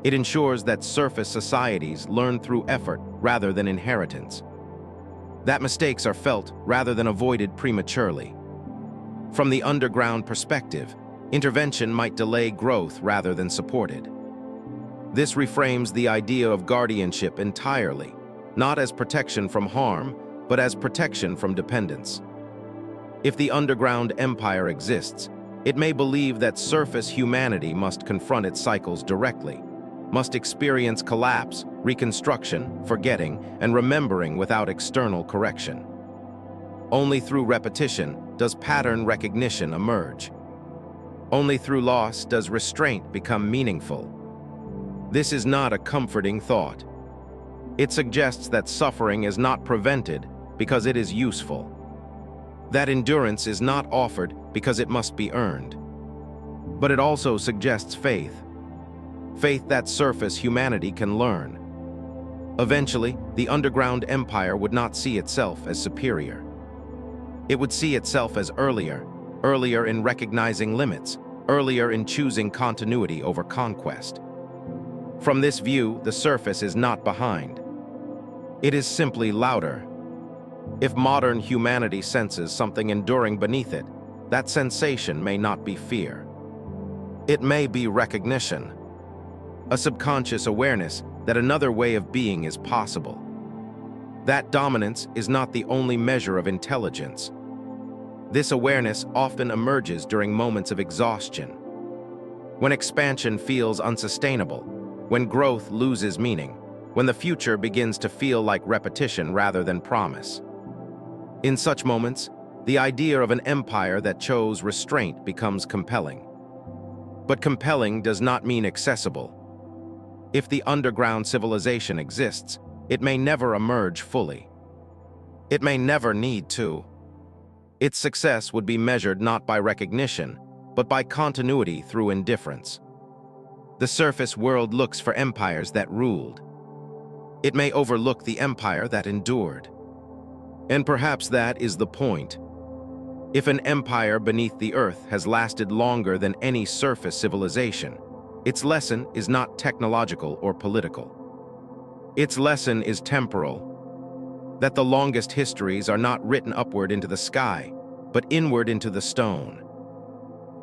It ensures that surface societies learn through effort rather than inheritance. That mistakes are felt rather than avoided prematurely. From the underground perspective, intervention might delay growth rather than support it. This reframes the idea of guardianship entirely, not as protection from harm, but as protection from dependence. If the underground empire exists, it may believe that surface humanity must confront its cycles directly, must experience collapse, reconstruction, forgetting, and remembering without external correction. Only through repetition does pattern recognition emerge. Only through loss does restraint become meaningful. This is not a comforting thought. It suggests that suffering is not prevented because it is useful. That endurance is not offered because it must be earned. But it also suggests faith. Faith that surface humanity can learn. Eventually, the underground empire would not see itself as superior. It would see itself as earlier in recognizing limits, earlier in choosing continuity over conquest. From this view, the surface is not behind. It is simply louder. If modern humanity senses something enduring beneath it, that sensation may not be fear. It may be recognition. A subconscious awareness that another way of being is possible. That dominance is not the only measure of intelligence. This awareness often emerges during moments of exhaustion. When expansion feels unsustainable, when growth loses meaning, when the future begins to feel like repetition rather than promise. In such moments, the idea of an empire that chose restraint becomes compelling. But compelling does not mean accessible. If the underground civilization exists, it may never emerge fully. It may never need to. Its success would be measured not by recognition, but by continuity through indifference. The surface world looks for empires that ruled. It may overlook the empire that endured. And perhaps that is the point. If an empire beneath the earth has lasted longer than any surface civilization, its lesson is not technological or political. Its lesson is temporal, that the longest histories are not written upward into the sky, but inward into the stone.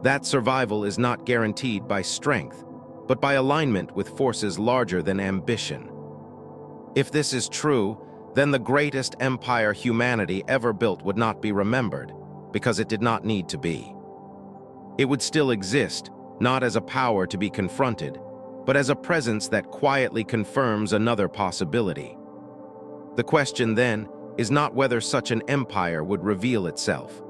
That survival is not guaranteed by strength, but by alignment with forces larger than ambition. If this is true, then the greatest empire humanity ever built would not be remembered, because it did not need to be. It would still exist, not as a power to be confronted, but as a presence that quietly confirms another possibility. The question then is not whether such an empire would reveal itself.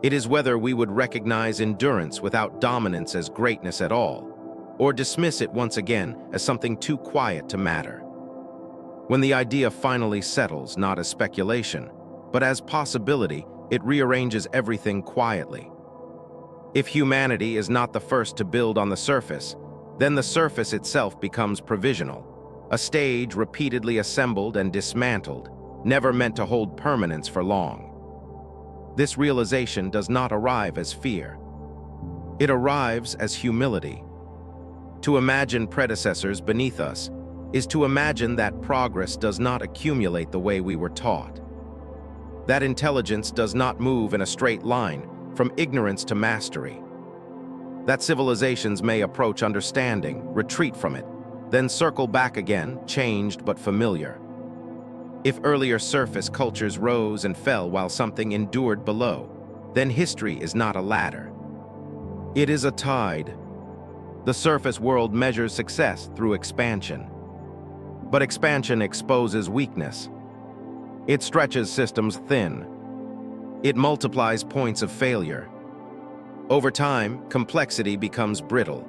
It is whether we would recognize endurance without dominance as greatness at all, or dismiss it once again as something too quiet to matter. When the idea finally settles, not as speculation, but as possibility, it rearranges everything quietly. If humanity is not the first to build on the surface, then the surface itself becomes provisional, a stage repeatedly assembled and dismantled, never meant to hold permanence for long. This realization does not arrive as fear. It arrives as humility. To imagine predecessors beneath us is to imagine that progress does not accumulate the way we were taught. That intelligence does not move in a straight line from ignorance to mastery. That civilizations may approach understanding, retreat from it, then circle back again, changed but familiar. If earlier surface cultures rose and fell while something endured below, then history is not a ladder. It is a tide. The surface world measures success through expansion. But expansion exposes weakness. It stretches systems thin. It multiplies points of failure. Over time, complexity becomes brittle.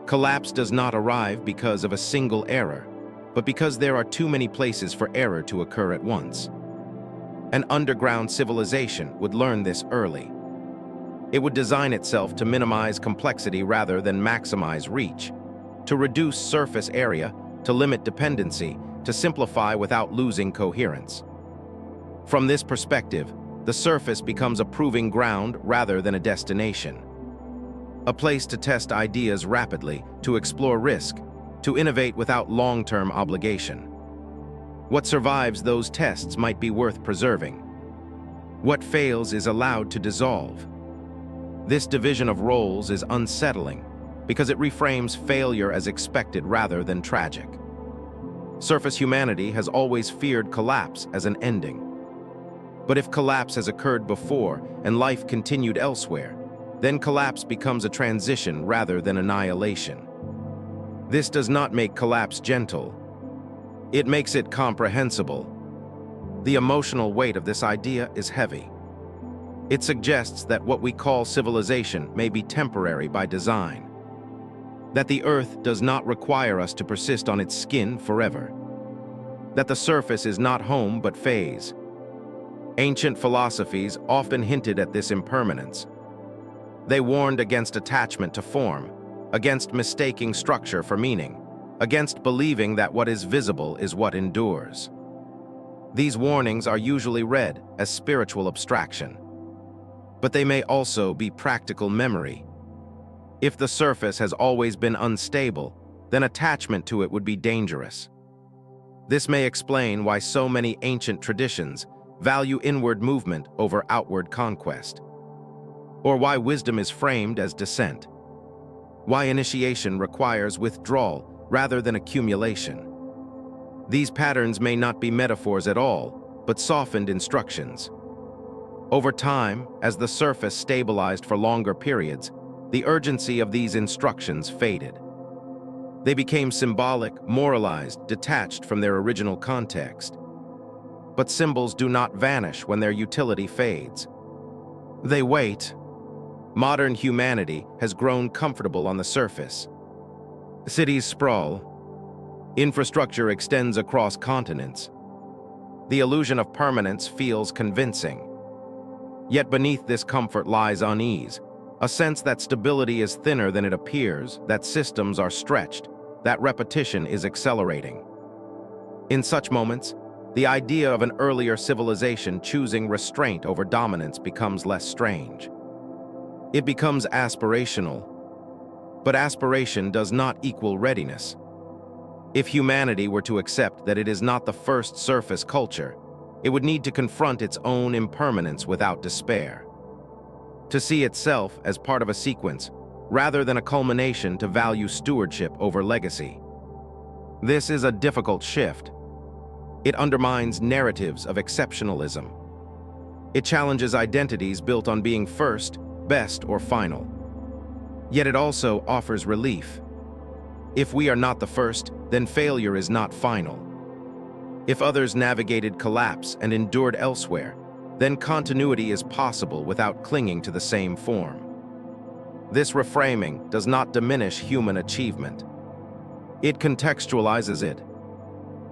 Collapse does not arrive because of a single error, but because there are too many places for error to occur at once. An underground civilization would learn this early. It would design itself to minimize complexity rather than maximize reach, to reduce surface area, to limit dependency, to simplify without losing coherence. From this perspective, the surface becomes a proving ground rather than a destination. A place to test ideas rapidly, to explore risk, to innovate without long-term obligation. What survives those tests might be worth preserving. What fails is allowed to dissolve. This division of roles is unsettling because it reframes failure as expected rather than tragic. Surface humanity has always feared collapse as an ending. But if collapse has occurred before and life continued elsewhere, then collapse becomes a transition rather than annihilation. This does not make collapse gentle. It makes it comprehensible. The emotional weight of this idea is heavy. It suggests that what we call civilization may be temporary by design. That the earth does not require us to persist on its skin forever. That the surface is not home but phase. Ancient philosophies often hinted at this impermanence. They warned against attachment to form, against mistaking structure for meaning, against believing that what is visible is what endures. These warnings are usually read as spiritual abstraction. But they may also be practical memory. If the surface has always been unstable, then attachment to it would be dangerous. This may explain why so many ancient traditions value inward movement over outward conquest, or why wisdom is framed as descent, why initiation requires withdrawal rather than accumulation. These patterns may not be metaphors at all, but softened instructions. Over time, as the surface stabilized for longer periods, the urgency of these instructions faded. They became symbolic, moralized, detached from their original context. But symbols do not vanish when their utility fades. They wait. Modern humanity has grown comfortable on the surface. Cities sprawl. Infrastructure extends across continents. The illusion of permanence feels convincing. Yet beneath this comfort lies unease, a sense that stability is thinner than it appears, that systems are stretched, that repetition is accelerating. In such moments, the idea of an earlier civilization choosing restraint over dominance becomes less strange. It becomes aspirational. But aspiration does not equal readiness. If humanity were to accept that it is not the first surface culture, it would need to confront its own impermanence without despair. To see itself as part of a sequence, rather than a culmination to value stewardship over legacy. This is a difficult shift. It undermines narratives of exceptionalism. It challenges identities built on being first, best, or final. Yet it also offers relief. If we are not the first, then failure is not final. If others navigated collapse and endured elsewhere, then continuity is possible without clinging to the same form. This reframing does not diminish human achievement. It contextualizes it.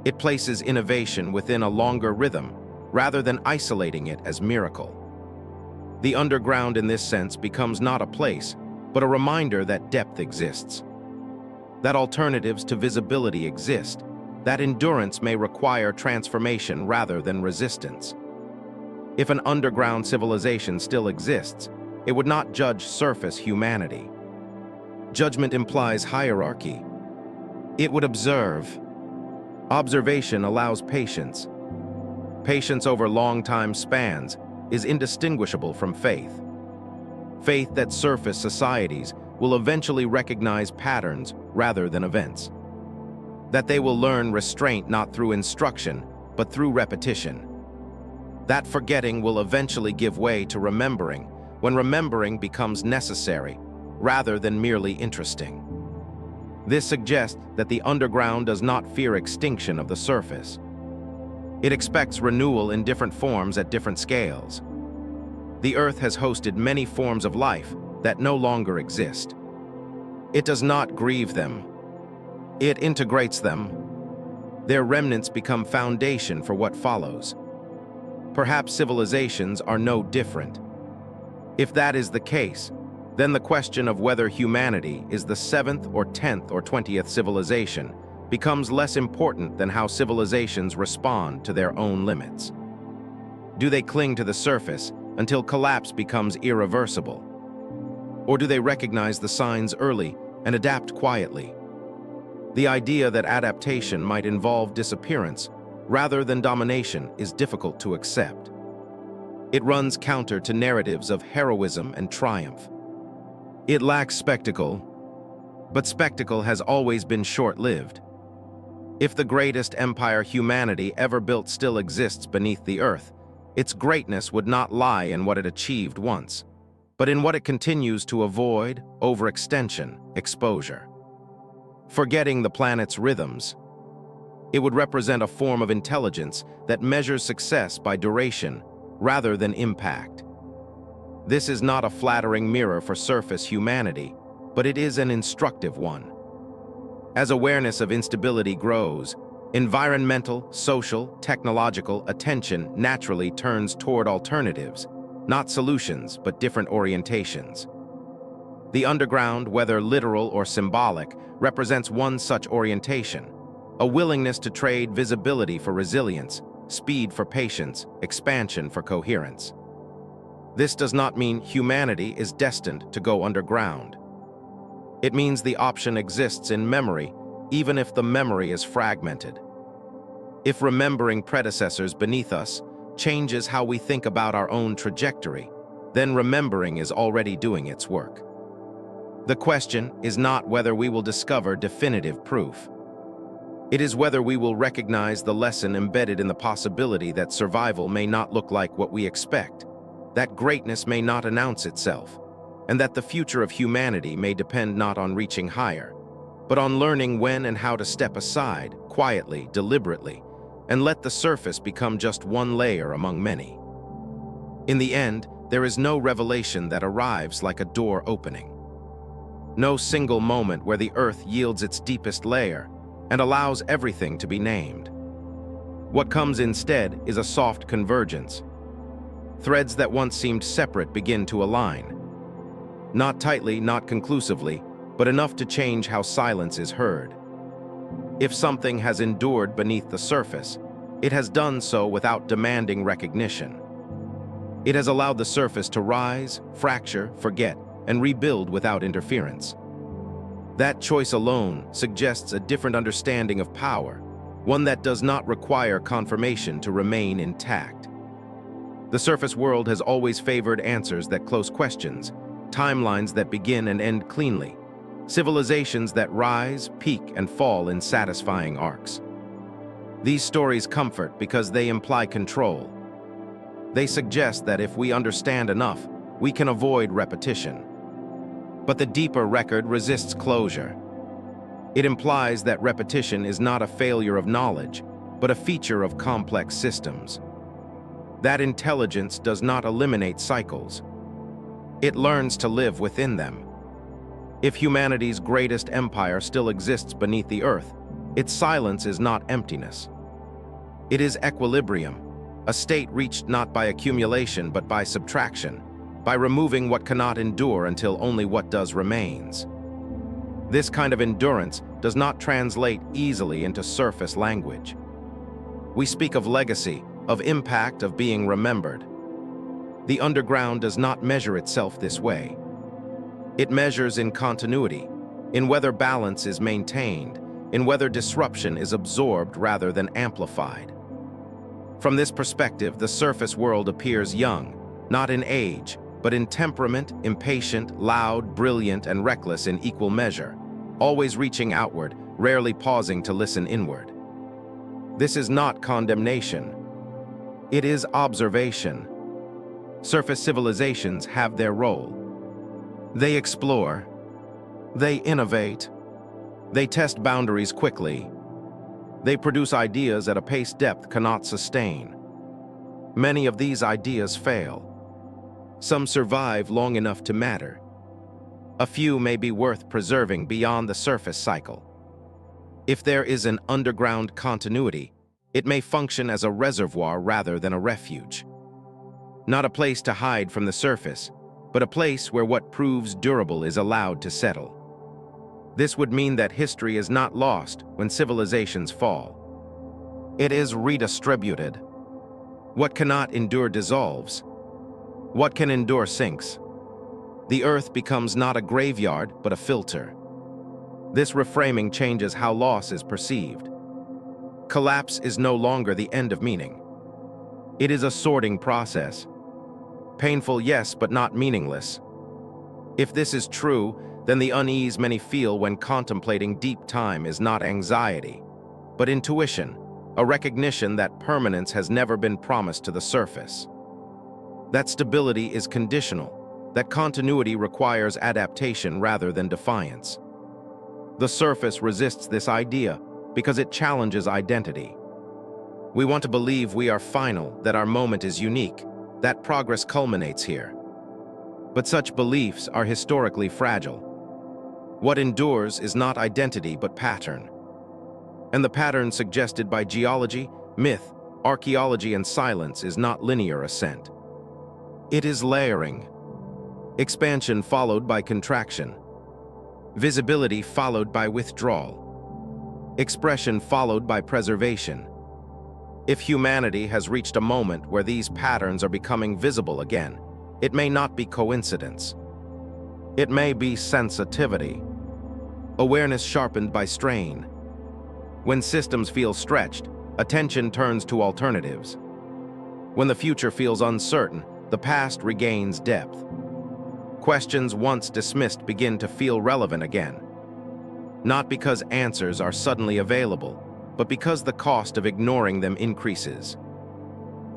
It places innovation within a longer rhythm, rather than isolating it as miracle. The underground in this sense becomes not a place, but a reminder that depth exists, that alternatives to visibility exist, that endurance may require transformation rather than resistance. If an underground civilization still exists, it would not judge surface humanity. Judgment implies hierarchy. It would observe. Observation allows patience. Patience over long time spans is indistinguishable from faith. Faith that surface societies will eventually recognize patterns rather than events. That they will learn restraint not through instruction, but through repetition. That forgetting will eventually give way to remembering, when remembering becomes necessary, rather than merely interesting. This suggests that the underground does not fear extinction of the surface. It expects renewal in different forms at different scales. The Earth has hosted many forms of life that no longer exist. It does not grieve them. It integrates them. Their remnants become foundation for what follows. Perhaps civilizations are no different. If that is the case, then the question of whether humanity is the 7th or 10th or 20th civilization becomes less important than how civilizations respond to their own limits. Do they cling to the surface until collapse becomes irreversible? Or do they recognize the signs early and adapt quietly? The idea that adaptation might involve disappearance rather than domination is difficult to accept. It runs counter to narratives of heroism and triumph. It lacks spectacle, but spectacle has always been short-lived. If the greatest empire humanity ever built still exists beneath the earth, its greatness would not lie in what it achieved once, but in what it continues to avoid: overextension, exposure. Forgetting the planet's rhythms, it would represent a form of intelligence that measures success by duration rather than impact. This is not a flattering mirror for surface humanity, but it is an instructive one. As awareness of instability grows, environmental, social, technological attention naturally turns toward alternatives, not solutions, but different orientations. The underground, whether literal or symbolic, represents one such orientation: a willingness to trade visibility for resilience, speed for patience, expansion for coherence. This does not mean humanity is destined to go underground. It means the option exists in memory, even if the memory is fragmented. If remembering predecessors beneath us changes how we think about our own trajectory, then remembering is already doing its work. The question is not whether we will discover definitive proof. It is whether we will recognize the lesson embedded in the possibility that survival may not look like what we expect, that greatness may not announce itself, and that the future of humanity may depend not on reaching higher, but on learning when and how to step aside, quietly, deliberately, and let the surface become just one layer among many. In the end, there is no revelation that arrives like a door opening. No single moment where the earth yields its deepest layer and allows everything to be named. What comes instead is a soft convergence. Threads that once seemed separate begin to align. Not tightly, not conclusively, but enough to change how silence is heard. If something has endured beneath the surface, it has done so without demanding recognition. It has allowed the surface to rise, fracture, forget, and rebuild without interference. That choice alone suggests a different understanding of power, one that does not require confirmation to remain intact. The surface world has always favored answers that close questions, timelines that begin and end cleanly, civilizations that rise, peak, and fall in satisfying arcs. These stories comfort because they imply control. They suggest that if we understand enough, we can avoid repetition. But the deeper record resists closure. It implies that repetition is not a failure of knowledge, but a feature of complex systems. That intelligence does not eliminate cycles. It learns to live within them. If humanity's greatest empire still exists beneath the earth, its silence is not emptiness. It is equilibrium, a state reached not by accumulation but by subtraction, by removing what cannot endure until only what does remains. This kind of endurance does not translate easily into surface language. We speak of legacy, of impact, of being remembered. The underground does not measure itself this way. It measures in continuity, in whether balance is maintained, in whether disruption is absorbed rather than amplified. From this perspective, the surface world appears young, not in age, but in temperament, impatient, loud, brilliant, and reckless in equal measure, always reaching outward, rarely pausing to listen inward. This is not condemnation. It is observation. Surface civilizations have their role. They explore. They innovate. They test boundaries quickly. They produce ideas at a pace depth cannot sustain. Many of these ideas fail. Some survive long enough to matter. A few may be worth preserving beyond the surface cycle. If there is an underground continuity, it may function as a reservoir rather than a refuge. Not a place to hide from the surface, but a place where what proves durable is allowed to settle. This would mean that history is not lost when civilizations fall. It is redistributed. What cannot endure dissolves. What can endure sinks. The earth becomes not a graveyard, but a filter. This reframing changes how loss is perceived. Collapse is no longer the end of meaning. It is a sorting process. Painful, yes, but not meaningless. If this is true, then the unease many feel when contemplating deep time is not anxiety, but intuition, a recognition that permanence has never been promised to the surface. That stability is conditional, that continuity requires adaptation rather than defiance. The surface resists this idea because it challenges identity. We want to believe we are final, that our moment is unique, that progress culminates here. But such beliefs are historically fragile. What endures is not identity but pattern. And the pattern suggested by geology, myth, archaeology, and silence is not linear ascent. It is layering. Expansion followed by contraction. Visibility followed by withdrawal. Expression followed by preservation. If humanity has reached a moment where these patterns are becoming visible again, it may not be coincidence. It may be sensitivity. Awareness sharpened by strain. When systems feel stretched, attention turns to alternatives. When the future feels uncertain, the past regains depth. Questions once dismissed begin to feel relevant again. Not because answers are suddenly available, but because the cost of ignoring them increases.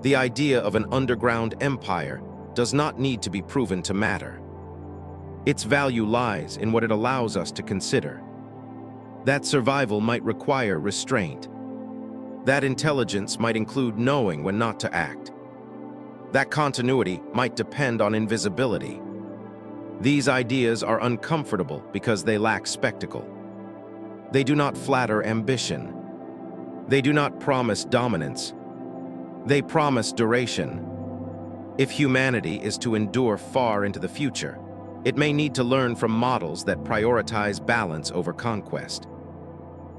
The idea of an underground empire does not need to be proven to matter. Its value lies in what it allows us to consider. That survival might require restraint. That intelligence might include knowing when not to act. That continuity might depend on invisibility. These ideas are uncomfortable because they lack spectacle. They do not flatter ambition. They do not promise dominance. They promise duration. If humanity is to endure far into the future, it may need to learn from models that prioritize balance over conquest.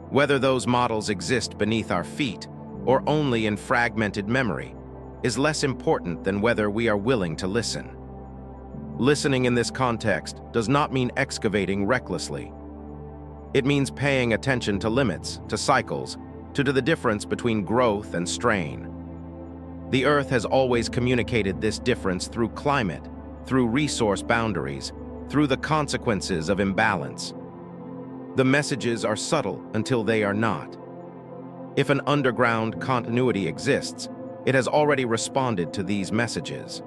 Whether those models exist beneath our feet or only in fragmented memory is less important than whether we are willing to listen. Listening in this context does not mean excavating recklessly. It means paying attention to limits, to cycles, to the difference between growth and strain. The Earth has always communicated this difference through climate, through resource boundaries, through the consequences of imbalance. The messages are subtle until they are not. If an underground continuity exists, it has already responded to these messages.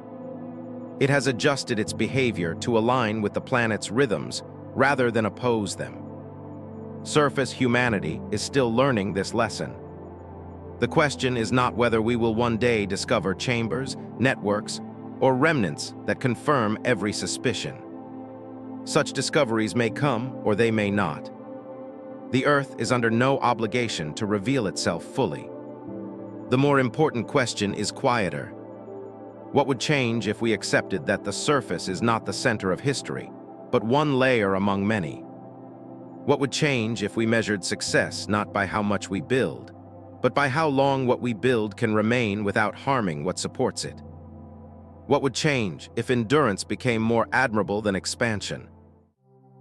It has adjusted its behavior to align with the planet's rhythms rather than oppose them. Surface humanity is still learning this lesson. The question is not whether we will one day discover chambers, networks, or remnants that confirm every suspicion. Such discoveries may come or they may not. The Earth is under no obligation to reveal itself fully. The more important question is quieter. What would change if we accepted that the surface is not the center of history, but one layer among many? What would change if we measured success not by how much we build, but by how long what we build can remain without harming what supports it? What would change if endurance became more admirable than expansion?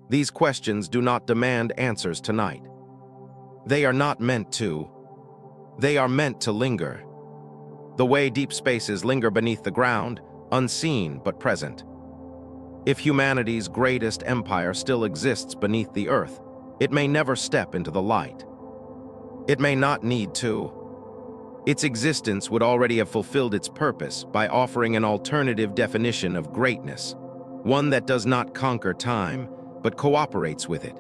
These questions do not demand answers tonight. They are not meant to. They are meant to linger. The way deep spaces linger beneath the ground, unseen but present. If humanity's greatest empire still exists beneath the earth, it may never step into the light. It may not need to. Its existence would already have fulfilled its purpose by offering an alternative definition of greatness, one that does not conquer time, but cooperates with it.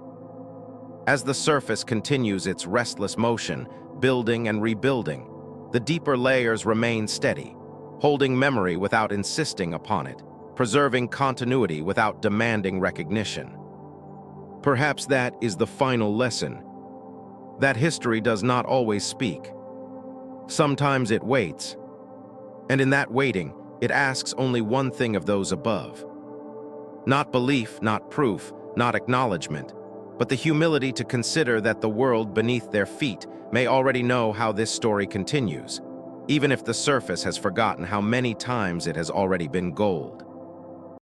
As the surface continues its restless motion, building and rebuilding, the deeper layers remain steady, holding memory without insisting upon it, preserving continuity without demanding recognition. Perhaps that is the final lesson, that history does not always speak. Sometimes it waits, and in that waiting, it asks only one thing of those above. Not belief, not proof, not acknowledgement, but the humility to consider that the world beneath their feet may already know how this story continues, even if the surface has forgotten how many times it has already been gold.